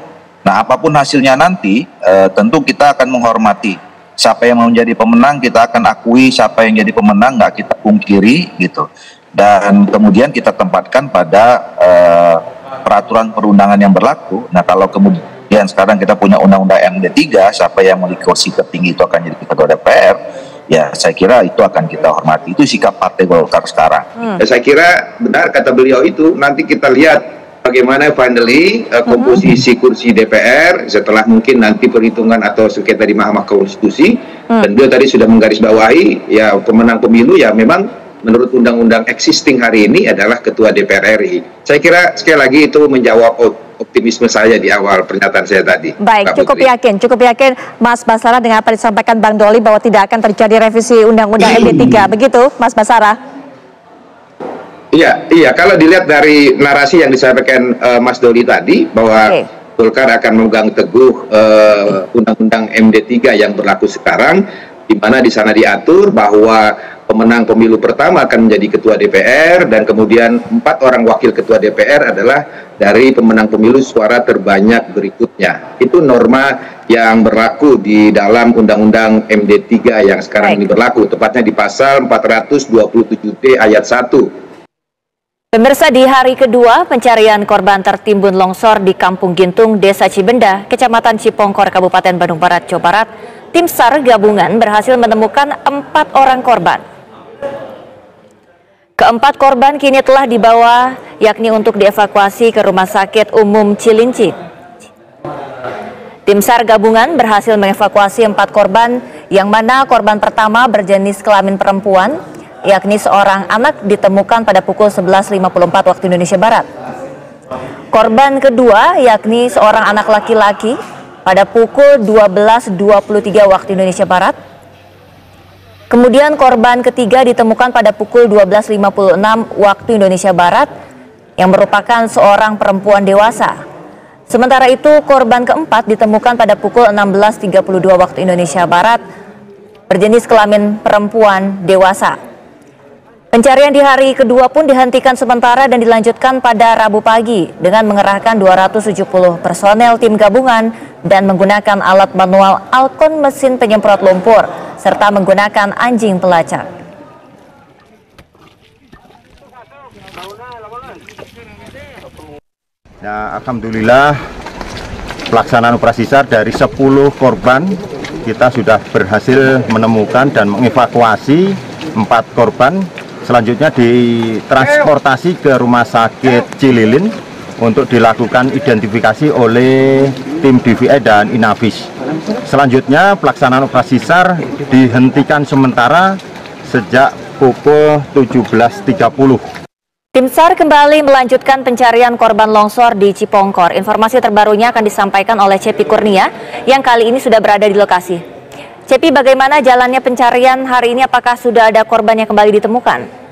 Nah, apapun hasilnya nanti, tentu kita akan menghormati. Siapa yang mau menjadi pemenang kita akan akui, siapa yang jadi pemenang nggak kita pungkiri gitu. Dan kemudian kita tempatkan pada peraturan perundangan yang berlaku. Nah, kalau kemudian sekarang kita punya undang-undang MD3, siapa yang memiliki kursi tertinggi itu akan jadi ketua DPR, ya saya kira itu akan kita hormati. Itu sikap Partai Golkar sekarang. Saya kira benar kata beliau itu. Nanti kita lihat bagaimana finally komposisi kursi DPR setelah mungkin nanti perhitungan atau sengketa di Mahkamah Konstitusi. Dan beliau tadi sudah menggarisbawahi ya pemenang pemilu ya memang menurut undang-undang existing hari ini adalah Ketua DPR RI. Saya kira sekali lagi itu menjawab optimisme saya di awal pernyataan saya tadi. Baik, cukup yakin Mas Basara dengan apa disampaikan Bang Doli bahwa tidak akan terjadi revisi Undang-Undang MD3, begitu Mas Basara? Iya, kalau dilihat dari narasi yang disampaikan Mas Doli tadi bahwa Golkar akan memegang teguh Undang-Undang MD3 yang berlaku sekarang, di mana di sana diatur bahwa pemenang pemilu pertama akan menjadi ketua DPR, dan kemudian 4 orang wakil ketua DPR adalah dari pemenang pemilu suara terbanyak berikutnya. Itu norma yang berlaku di dalam Undang-Undang MD3 yang sekarang ini berlaku, tepatnya di pasal 427D ayat 1. Pemirsa, di hari kedua pencarian korban tertimbun longsor di Kampung Gintung, Desa Cibenda, Kecamatan Cipongkor, Kabupaten Bandung Barat, Jawa Barat, tim SAR gabungan berhasil menemukan 4 orang korban. Keempat korban kini telah dibawa, yakni untuk dievakuasi ke Rumah Sakit Umum Cilincing. Tim SAR gabungan berhasil mengevakuasi 4 korban, yang mana korban pertama berjenis kelamin perempuan, yakni seorang anak ditemukan pada pukul 11.54 waktu Indonesia Barat. Korban kedua yakni seorang anak laki-laki pada pukul 12.23 waktu Indonesia Barat. Kemudian korban ketiga ditemukan pada pukul 12.56 waktu Indonesia Barat yang merupakan seorang perempuan dewasa. Sementara itu korban keempat ditemukan pada pukul 16.32 waktu Indonesia Barat berjenis kelamin perempuan dewasa. Pencarian di hari kedua pun dihentikan sementara dan dilanjutkan pada Rabu pagi dengan mengerahkan 270 personel tim gabungan dan menggunakan alat manual Alkon mesin penyemprot lumpur serta menggunakan anjing pelacak. Nah, alhamdulillah pelaksanaan operasi SAR dari 10 korban kita sudah berhasil menemukan dan mengevakuasi 4 korban. Selanjutnya ditransportasi ke Rumah Sakit Cililin untuk dilakukan identifikasi oleh tim DVI dan Inavis. Selanjutnya pelaksanaan operasi SAR dihentikan sementara sejak pukul 17.30. Tim SAR kembali melanjutkan pencarian korban longsor di Cipongkor. Informasi terbarunya akan disampaikan oleh Cepi Kurnia yang kali ini sudah berada di lokasi. Cepi, bagaimana jalannya pencarian hari ini? Apakah sudah ada korban yang kembali ditemukan?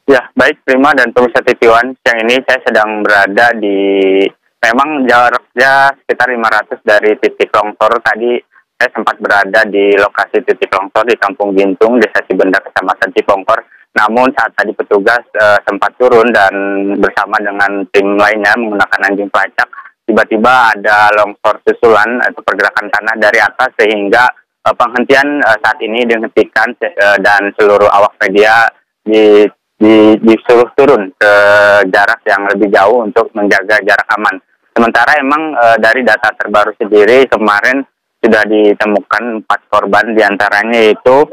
Ya, baik Prima dan pemirsa TV One. Siang ini saya sedang berada di, memang jaraknya sekitar 500 dari titik longsor. Tadi saya sempat berada di lokasi titik longsor di Kampung Gintung, Desa Cibenda, Kecamatan Cipongkor. Namun saat tadi petugas sempat turun dan bersama dengan tim lainnya menggunakan anjing pelacak, tiba-tiba ada longsor susulan atau pergerakan tanah dari atas sehingga penghentian saat ini dihentikan dan seluruh awak media disuruh turun ke jarak yang lebih jauh untuk menjaga jarak aman. Sementara emang dari data terbaru sendiri kemarin sudah ditemukan 4 korban, diantaranya yaitu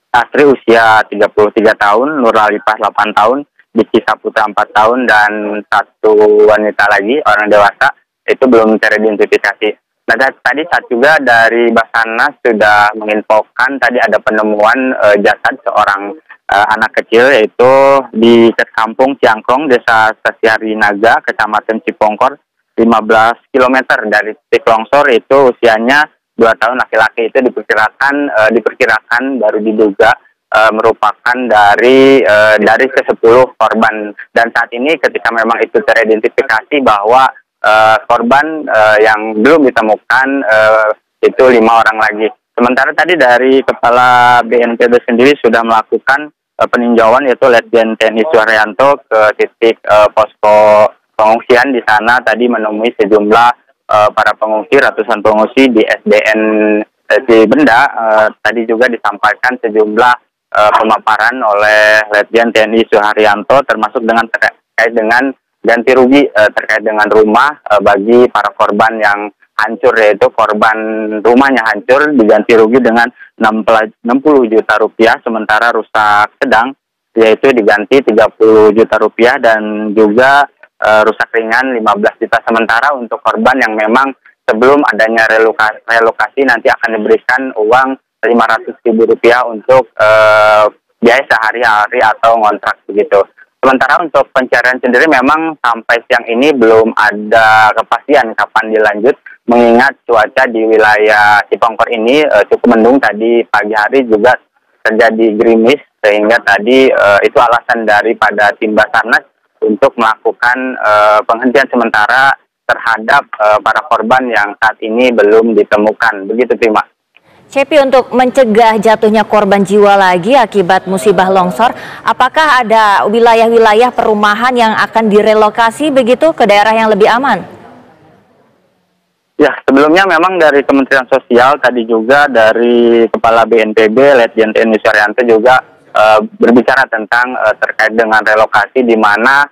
Asri usia 33 tahun, Nur Lalipah 8 tahun, Diki Saputra 4 tahun, dan 1 wanita lagi, orang dewasa, itu belum teridentifikasi. Nah, tadi saat juga dari Basarnas sudah menginfokan tadi ada penemuan jasad seorang anak kecil, yaitu di Kampung Ciangkrong, Desa Sasiarinaga, Kecamatan Cipongkor, 15 km dari titik longsor. Itu usianya 2 tahun, laki-laki. Itu diperkirakan baru diduga merupakan dari ke-10 korban. Dan saat ini ketika memang itu teridentifikasi bahwa korban yang belum ditemukan itu 5 orang lagi. Sementara tadi dari Kepala BNPB sendiri sudah melakukan peninjauan, yaitu Letjen TNI Suharyanto ke titik posko pengungsian di sana, tadi menemui sejumlah para pengungsi, ratusan pengungsi di SDN Cibenda. Tadi juga disampaikan sejumlah pemaparan oleh Letjen TNI Suharyanto, termasuk dengan terkait dengan ganti rugi terkait dengan rumah bagi para korban yang hancur, yaitu korban rumahnya hancur diganti rugi dengan 60 juta rupiah, sementara rusak sedang yaitu diganti 30 juta rupiah, dan juga rusak ringan 15 juta. Sementara untuk korban yang memang sebelum adanya relokasi nanti akan diberikan uang 500.000 rupiah untuk biaya sehari-hari atau ngontrak begitu. Sementara untuk pencarian sendiri memang sampai siang ini belum ada kepastian kapan dilanjut, mengingat cuaca di wilayah Cipongkor ini cukup mendung. Tadi pagi hari juga terjadi gerimis, sehingga tadi itu alasan daripada tim Basarnas untuk melakukan penghentian sementara terhadap para korban yang saat ini belum ditemukan. Begitu, Prima. Cepi, untuk mencegah jatuhnya korban jiwa lagi akibat musibah longsor, apakah ada wilayah-wilayah perumahan yang akan direlokasi begitu ke daerah yang lebih aman? Ya, sebelumnya memang dari Kementerian Sosial, tadi juga dari Kepala BNPB, Letjen TNI Suharyanto juga berbicara tentang terkait dengan relokasi, di mana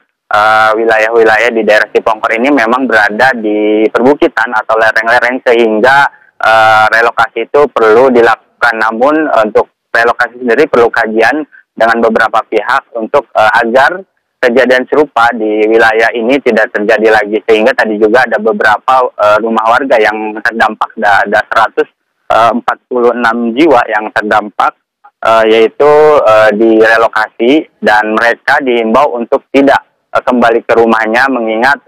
wilayah-wilayah di daerah Cipongkor ini memang berada di perbukitan atau lereng-lereng, sehingga relokasi itu perlu dilakukan. Namun untuk relokasi sendiri perlu kajian dengan beberapa pihak untuk agar kejadian serupa di wilayah ini tidak terjadi lagi, sehingga tadi juga ada beberapa rumah warga yang terdampak, ada 146 jiwa yang terdampak, yaitu direlokasi, dan mereka diimbau untuk tidak kembali ke rumahnya, mengingat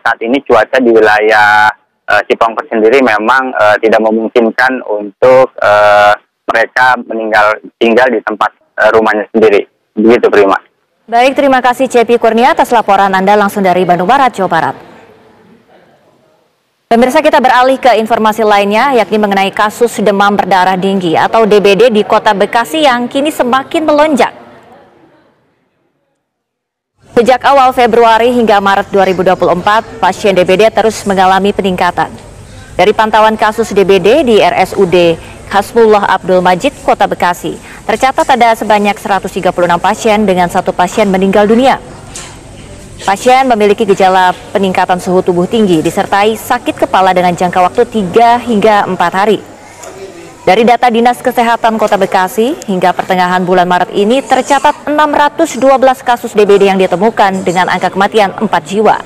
saat ini cuaca di wilayah Cipongkor sendiri memang tidak memungkinkan untuk mereka tinggal di tempat rumahnya sendiri. Begitu, Prima. Baik, terima kasih Cepi Kurnia atas laporan Anda langsung dari Bandung Barat, Jawa Barat. Pemirsa, kita beralih ke informasi lainnya, yakni mengenai kasus demam berdarah tinggi atau DBD di Kota Bekasi yang kini semakin melonjak. Sejak awal Februari hingga Maret 2024, pasien DBD terus mengalami peningkatan. Dari pantauan kasus DBD di RSUD Hasbullah Abdul Majid, Kota Bekasi, tercatat ada sebanyak 136 pasien dengan 1 pasien meninggal dunia. Pasien memiliki gejala peningkatan suhu tubuh tinggi disertai sakit kepala dengan jangka waktu 3 hingga 4 hari. Dari data Dinas Kesehatan Kota Bekasi, hingga pertengahan bulan Maret ini tercatat 612 kasus DBD yang ditemukan dengan angka kematian 4 jiwa.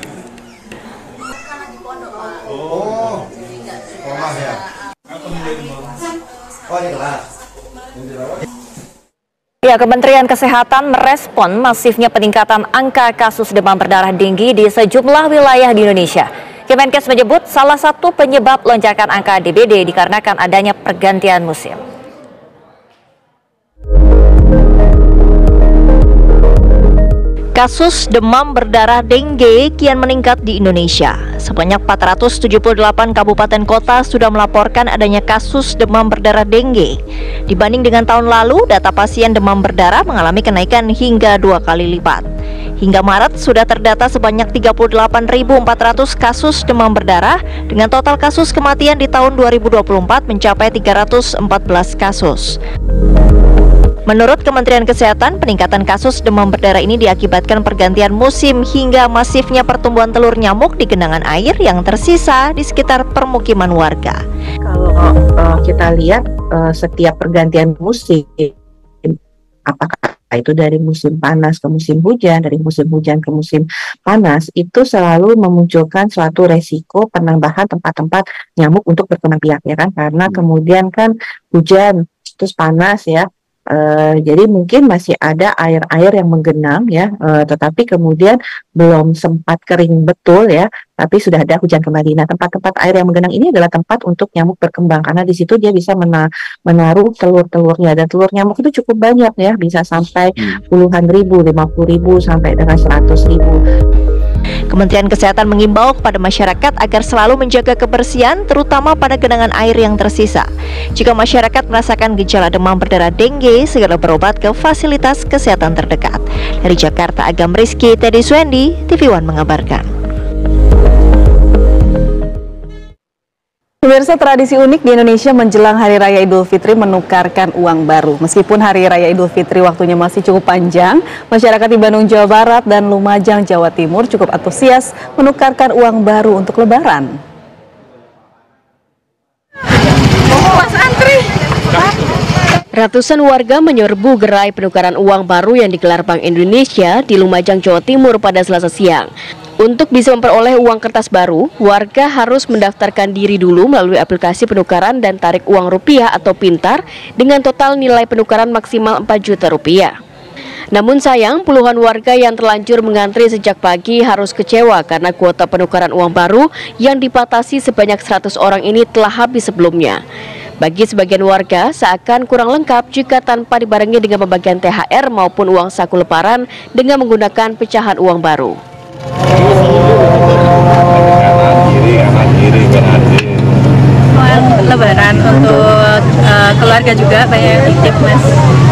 Ya, Kementerian Kesehatan merespon masifnya peningkatan angka kasus demam berdarah tinggi di sejumlah wilayah di Indonesia. Kemenkes menyebut salah satu penyebab lonjakan angka DBD dikarenakan adanya pergantian musim. Kasus demam berdarah dengue kian meningkat di Indonesia. Sebanyak 478 kabupaten kota sudah melaporkan adanya kasus demam berdarah dengue. Dibanding dengan tahun lalu, data pasien demam berdarah mengalami kenaikan hingga 2 kali lipat. Hingga Maret sudah terdata sebanyak 38.400 kasus demam berdarah dengan total kasus kematian di tahun 2024 mencapai 314 kasus. Menurut Kementerian Kesehatan, peningkatan kasus demam berdarah ini diakibatkan pergantian musim hingga masifnya pertumbuhan telur nyamuk di genangan air yang tersisa di sekitar permukiman warga. Kalau kita lihat setiap pergantian musim, apakah itu dari musim panas ke musim hujan, dari musim hujan ke musim panas, itu selalu memunculkan suatu resiko penambahan tempat-tempat nyamuk untuk berkembang biak, ya kan? Karena kemudian kan hujan terus panas, ya. Jadi mungkin masih ada air-air yang menggenang, ya, tetapi kemudian belum sempat kering betul, ya, tapi sudah ada hujan kembali. Nah, tempat-tempat air yang menggenang ini adalah tempat untuk nyamuk berkembang karena di situ dia bisa menaruh telur-telurnya, dan telur nyamuk itu cukup banyak, ya, bisa sampai puluhan ribu, 50.000 sampai dengan 100.000. Kementerian Kesehatan mengimbau kepada masyarakat agar selalu menjaga kebersihan, terutama pada genangan air yang tersisa. Jika masyarakat merasakan gejala demam berdarah dengue, segera berobat ke fasilitas kesehatan terdekat. Dari Jakarta, Agam Rizky, Teddy Swendi, TV One mengabarkan. Pemirsa, tradisi unik di Indonesia menjelang Hari Raya Idul Fitri menukarkan uang baru. Meskipun Hari Raya Idul Fitri waktunya masih cukup panjang, masyarakat di Bandung, Jawa Barat dan Lumajang, Jawa Timur cukup antusias menukarkan uang baru untuk Lebaran. Ratusan warga menyerbu gerai penukaran uang baru yang digelar Bank Indonesia di Lumajang, Jawa Timur pada Selasa siang. Untuk bisa memperoleh uang kertas baru, warga harus mendaftarkan diri dulu melalui aplikasi penukaran dan tarik uang rupiah atau pintar dengan total nilai penukaran maksimal 4 juta rupiah. Namun sayang, puluhan warga yang terlanjur mengantri sejak pagi harus kecewa karena kuota penukaran uang baru yang dipatasi sebanyak 100 orang ini telah habis sebelumnya. Bagi sebagian warga, seakan kurang lengkap jika tanpa dibarengi dengan pembagian THR maupun uang saku lebaran dengan menggunakan pecahan uang baru. Lebaran untuk keluarga juga banyak yang titip, Mas.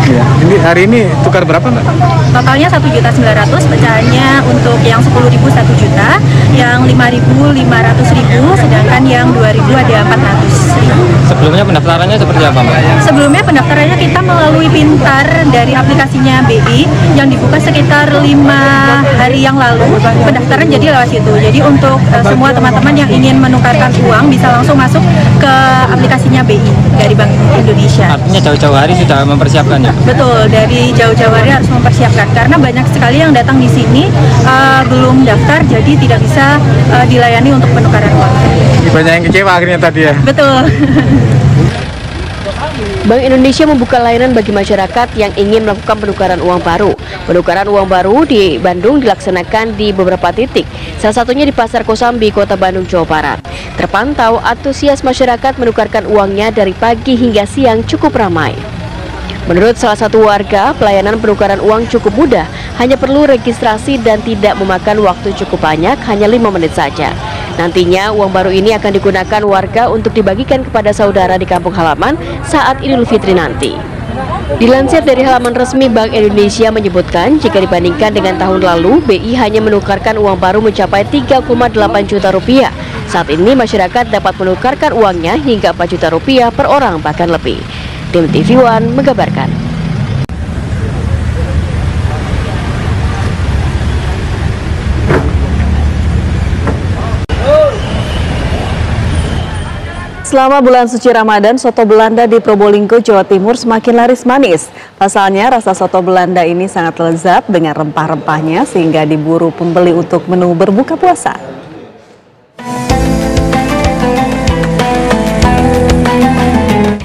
Ya, ini hari ini tukar berapa, Mbak? Totalnya 1.900.000, pecahannya untuk yang 10.000 1 juta, yang 5.000 500.000, sedangkan yang 2.000 ada 400.000. Sebelumnya pendaftarannya seperti apa, Mbak? Sebelumnya pendaftarannya kita melalui Pintar dari aplikasinya BI yang dibuka sekitar 5 hari yang lalu. Pendaftaran jadi lewat situ. Jadi untuk semua teman-teman yang ingin menukarkan uang bisa langsung masuk ke aplikasinya BI dari Bank Indonesia. Artinya jauh-jauh hari sudah mempersiapkan, ya? Betul, dari jauh-jauh hari harus mempersiapkan karena banyak sekali yang datang di sini belum daftar, jadi tidak bisa dilayani untuk penukaran uang. Banyak yang kecewa akhirnya tadi, ya? Betul. Bank Indonesia membuka layanan bagi masyarakat yang ingin melakukan penukaran uang baru. Penukaran uang baru di Bandung dilaksanakan di beberapa titik, salah satunya di Pasar Kosambi, Kota Bandung, Jawa Barat. Terpantau antusias masyarakat menukarkan uangnya dari pagi hingga siang cukup ramai. Menurut salah satu warga, pelayanan penukaran uang cukup mudah, hanya perlu registrasi dan tidak memakan waktu cukup banyak, hanya 5 menit saja. Nantinya uang baru ini akan digunakan warga untuk dibagikan kepada saudara di kampung halaman saat Idul Fitri nanti. Dilansir dari halaman resmi Bank Indonesia menyebutkan jika dibandingkan dengan tahun lalu, BI hanya menukarkan uang baru mencapai 3,8 juta rupiah. Saat ini masyarakat dapat menukarkan uangnya hingga 4 juta rupiah per orang bahkan lebih. Tim TV One mengabarkan. Selama bulan suci Ramadan, soto Belanda di Probolinggo, Jawa Timur semakin laris manis. Pasalnya, rasa soto Belanda ini sangat lezat dengan rempah-rempahnya sehingga diburu pembeli untuk menu berbuka puasa.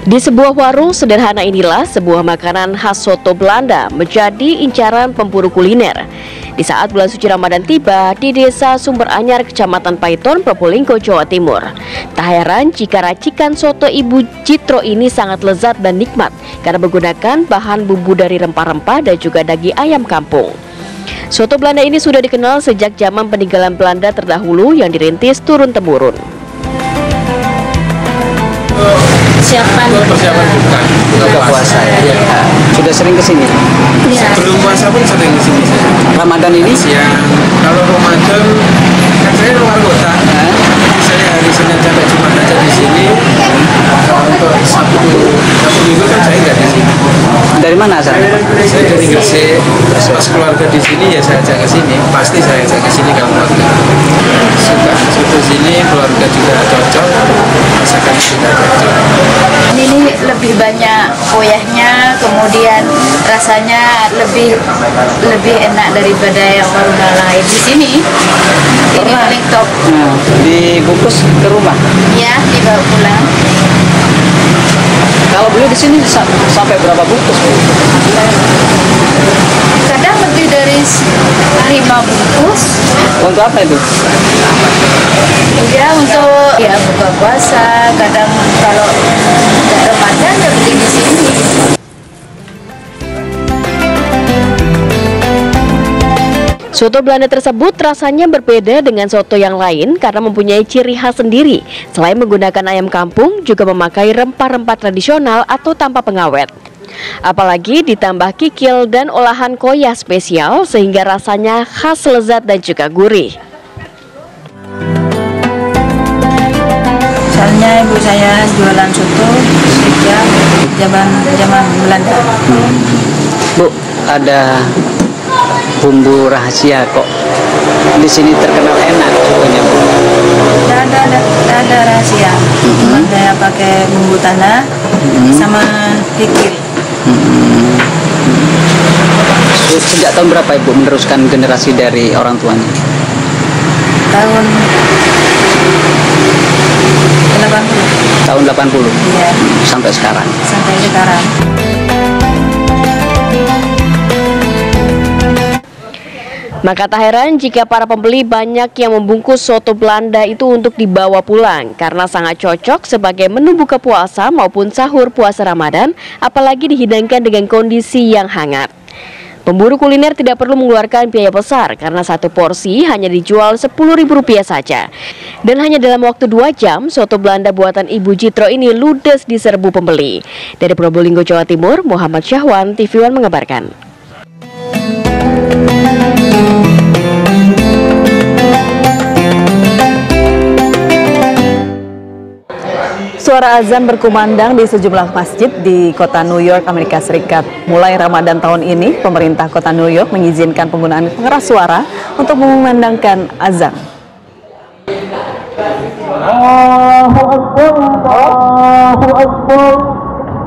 Di sebuah warung sederhana inilah sebuah makanan khas soto Belanda menjadi incaran pemburu kuliner. Di saat bulan suci Ramadan tiba di Desa Sumber Anyar, Kecamatan Paiton, Probolinggo, Jawa Timur. Tak heran jika racikan soto Ibu Jitro ini sangat lezat dan nikmat karena menggunakan bahan bumbu dari rempah-rempah dan juga daging ayam kampung. Soto Belanda ini sudah dikenal sejak zaman peninggalan Belanda terdahulu yang dirintis turun-temurun. Persiapan buka puasa ya. Sudah sering kesini? Ya. Sebelum puasa pun sering kesini. Ramadan ini? Ya. Kalau Ramadan kan saya luar kota. Saya hari Senin sampai Jumat aja di sini. Untuk Sabtu Minggu kan saya nggak di sini. Dari mana asalnya? Saya dari Gresik. Pas keluarga di sini ya saya ajak ke sini. Pasti saya ajak ke sini kalau keluarga suka soto sini, keluarga juga cocok, masakan juga cocok. Ini lebih banyak koyahnya, kemudian rasanya lebih enak daripada yang warung lain di sini. Ini paling top. Dibungkus ke rumah? Ya, dibawa pulang. Kalau beli di sini sampai berapa bungkus? Kadang lebih dari 5 bungkus. Untuk apa itu? Ya untuk ya buka puasa. Kadang kalau Ramadan ya beli di sini. Soto Belanda tersebut rasanya berbeda dengan soto yang lain karena mempunyai ciri khas sendiri. Selain menggunakan ayam kampung, juga memakai rempah-rempah tradisional atau tanpa pengawet. Apalagi ditambah kikil dan olahan koya spesial sehingga rasanya khas, lezat dan juga gurih. Soalnya ibu saya jualan soto sejak zaman Belanda. Bu, ada bumbu rahasia kok di sini terkenal enak sotonya, Bu? Tidak ada rahasia. Cuma saya pakai bumbu tanah sama kikil. Sejak tahun berapa Ibu meneruskan generasi dari orang tuanya? Tahun 80. Tahun 80? Iya. Sampai sekarang? Sampai sekarang. Maka tak heran jika para pembeli banyak yang membungkus soto Belanda itu untuk dibawa pulang karena sangat cocok sebagai menu buka puasa maupun sahur puasa Ramadan, apalagi dihidangkan dengan kondisi yang hangat. Pemburu kuliner tidak perlu mengeluarkan biaya besar karena satu porsi hanya dijual Rp10.000 saja. Dan hanya dalam waktu 2 jam, soto Belanda buatan Ibu Jitro ini ludes diserbu pembeli. Dari Probolinggo, Jawa Timur, Muhammad Syahwan, TV One mengabarkan. Suara azan berkumandang di sejumlah masjid di kota New York, Amerika Serikat. Mulai Ramadan tahun ini, pemerintah kota New York mengizinkan penggunaan pengeras suara untuk mengumandangkan azan. Allahu Akbar, Allahu Akbar.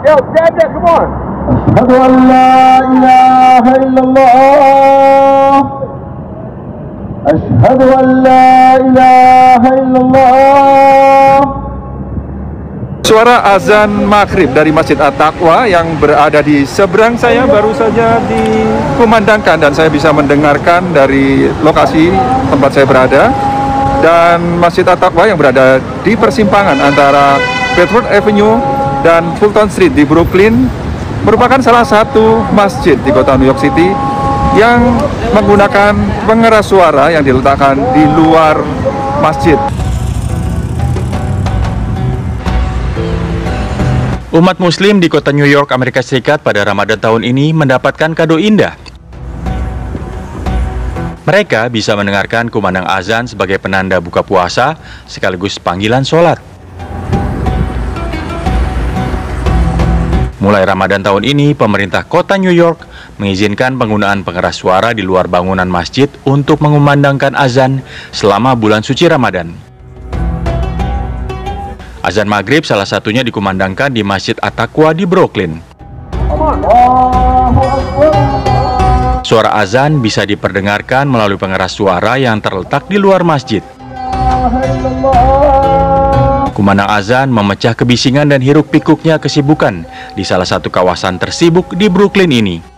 Yo, stand up, come on. Asyhadu an la ilaha illallah. Asyhadu an la ilaha illallah. Suara azan maghrib dari Masjid At-Taqwa yang berada di seberang saya baru saja dikumandangkan dan saya bisa mendengarkan dari lokasi tempat saya berada. Dan Masjid At-Taqwa yang berada di persimpangan antara Bedford Avenue dan Fulton Street di Brooklyn merupakan salah satu masjid di kota New York City yang menggunakan pengeras suara yang diletakkan di luar masjid. Umat Muslim di kota New York, Amerika Serikat pada Ramadan tahun ini mendapatkan kado indah. Mereka bisa mendengarkan kumandang azan sebagai penanda buka puasa sekaligus panggilan sholat. Mulai Ramadan tahun ini, pemerintah kota New York mengizinkan penggunaan pengeras suara di luar bangunan masjid untuk mengumandangkan azan selama bulan suci Ramadan. Azan maghrib salah satunya dikumandangkan di Masjid At-Taqwa di Brooklyn. Suara azan bisa diperdengarkan melalui pengeras suara yang terletak di luar masjid. Kumandang azan memecah kebisingan dan hiruk-pikuknya kesibukan di salah satu kawasan tersibuk di Brooklyn ini.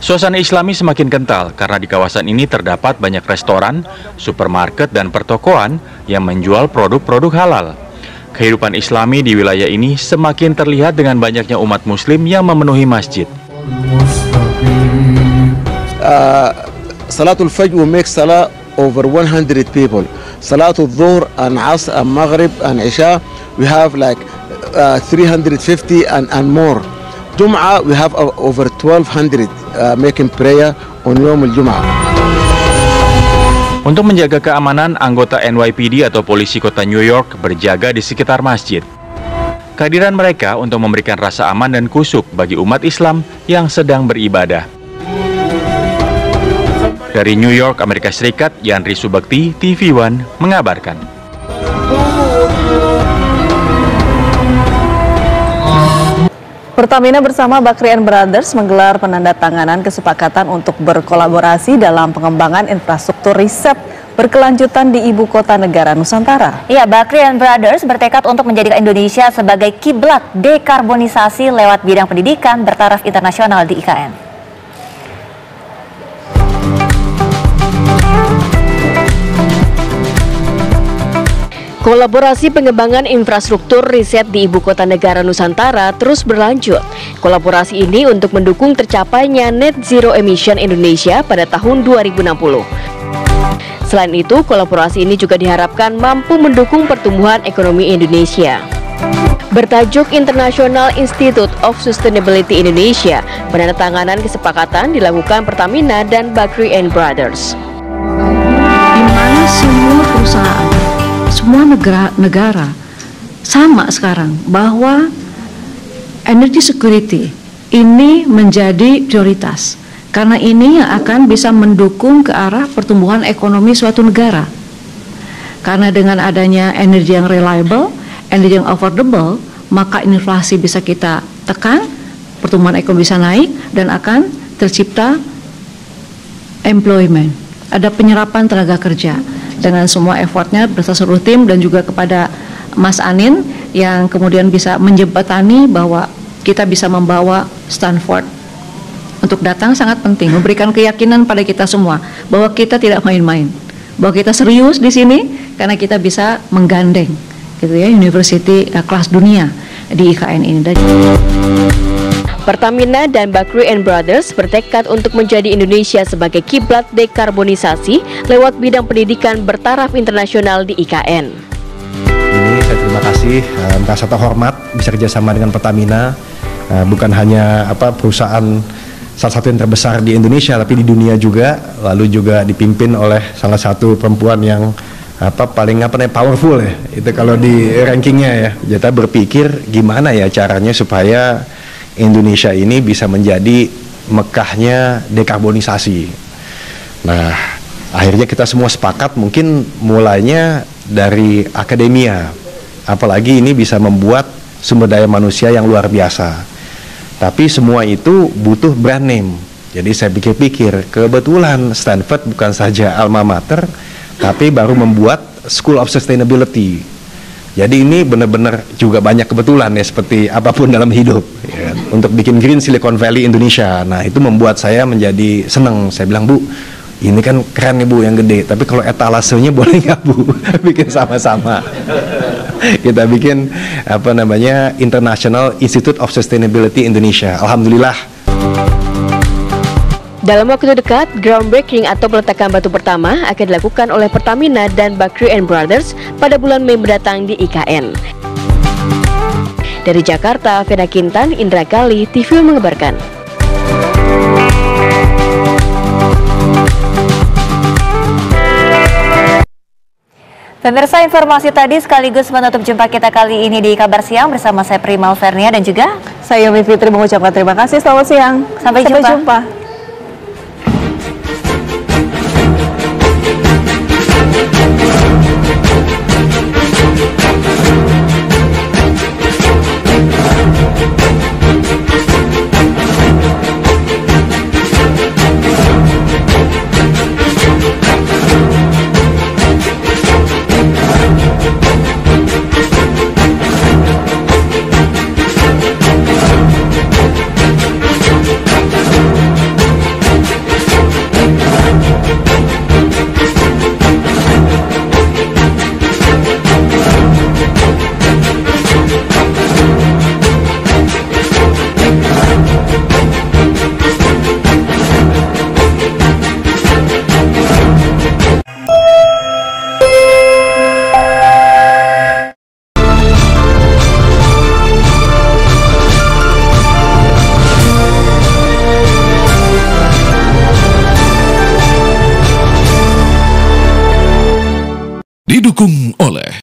Suasana Islami semakin kental karena di kawasan ini terdapat banyak restoran, supermarket, dan pertokoan yang menjual produk-produk halal. Kehidupan Islami di wilayah ini semakin terlihat dengan banyaknya umat Muslim yang memenuhi masjid. Salatul Fajr will make salah over 100 people. Salatul Dhuhr and Asr and Maghrib and Isha we have like 350 and more. Jum'ah we have over 1200 making prayer on Yom al-Jum'ah. Untuk menjaga keamanan, anggota NYPD atau polisi kota New York berjaga di sekitar masjid. Kehadiran mereka untuk memberikan rasa aman dan khusyuk bagi umat Islam yang sedang beribadah. Dari New York, Amerika Serikat, Yandri Subakti, TV One mengabarkan. Pertamina bersama Bakri & Brothers menggelar penandatanganan kesepakatan untuk berkolaborasi dalam pengembangan infrastruktur riset berkelanjutan di ibu kota negara Nusantara. Ya, Bakri & Brothers bertekad untuk menjadikan Indonesia sebagai kiblat dekarbonisasi lewat bidang pendidikan bertaraf internasional di IKN. Kolaborasi pengembangan infrastruktur riset di ibu kota negara Nusantara terus berlanjut. Kolaborasi ini untuk mendukung tercapainya net zero emission Indonesia pada tahun 2060. Selain itu, kolaborasi ini juga diharapkan mampu mendukung pertumbuhan ekonomi Indonesia. Bertajuk International Institute of Sustainability Indonesia, penandatanganan kesepakatan dilakukan Pertamina dan Bakri & Brothers. Di mana semua perusahaan, semua negara sama sekarang bahwa energy security ini menjadi prioritas karena ini yang akan bisa mendukung ke arah pertumbuhan ekonomi suatu negara. Karena dengan adanya energi yang reliable, energi yang affordable, maka inflasi bisa kita tekan, pertumbuhan ekonomi bisa naik dan akan tercipta employment. Ada penyerapan tenaga kerja. Dengan semua effortnya beserta seluruh tim dan juga kepada Mas Anin yang kemudian bisa menjembatani bahwa kita bisa membawa Stanford untuk datang sangat penting, memberikan keyakinan pada kita semua bahwa kita tidak main-main, bahwa kita serius di sini karena kita bisa menggandeng gitu ya university kelas dunia di IKN ini. Pertamina dan Bakri & Brothers bertekad untuk menjadi Indonesia sebagai kiblat dekarbonisasi lewat bidang pendidikan bertaraf internasional di IKN. Ini saya terima kasih, merasa terhormat bisa kerjasama dengan Pertamina, bukan hanya perusahaan salah satu yang terbesar di Indonesia, tapi di dunia juga, lalu juga dipimpin oleh salah satu perempuan yang paling powerful ya, itu kalau di rankingnya ya. Kita berpikir gimana ya caranya supaya Indonesia ini bisa menjadi Mekahnya dekarbonisasi. Nah, akhirnya kita semua sepakat mungkin mulainya dari akademia, apalagi ini bisa membuat sumber daya manusia yang luar biasa. Tapi semua itu butuh brand name. Jadi saya pikir-pikir, kebetulan Stanford bukan saja alma mater, tapi baru membuat School of Sustainability. Jadi ini benar-benar juga banyak kebetulan ya, seperti apapun dalam hidup ya, untuk bikin Green Silicon Valley Indonesia. Nah itu membuat saya menjadi seneng. Saya bilang, Bu, ini kan keren nih Bu yang gede, tapi kalau etalasenya boleh nggak Bu bikin sama-sama. Kita bikin International Institute of Sustainability Indonesia. Alhamdulillah. Dalam waktu dekat, groundbreaking atau peletakan batu pertama akan dilakukan oleh Pertamina dan Bakri & Brothers pada bulan Mei mendatang di IKN. Dari Jakarta, Vena Kintan, Indra Kali, TV mengabarkan. Pemirsa, informasi tadi sekaligus menutup jumpa kita kali ini di Kabar Siang bersama saya Prima Fernia dan juga saya Yomi Fitri mengucapkan terima kasih. Selamat siang. Sampai jumpa. Didukung oleh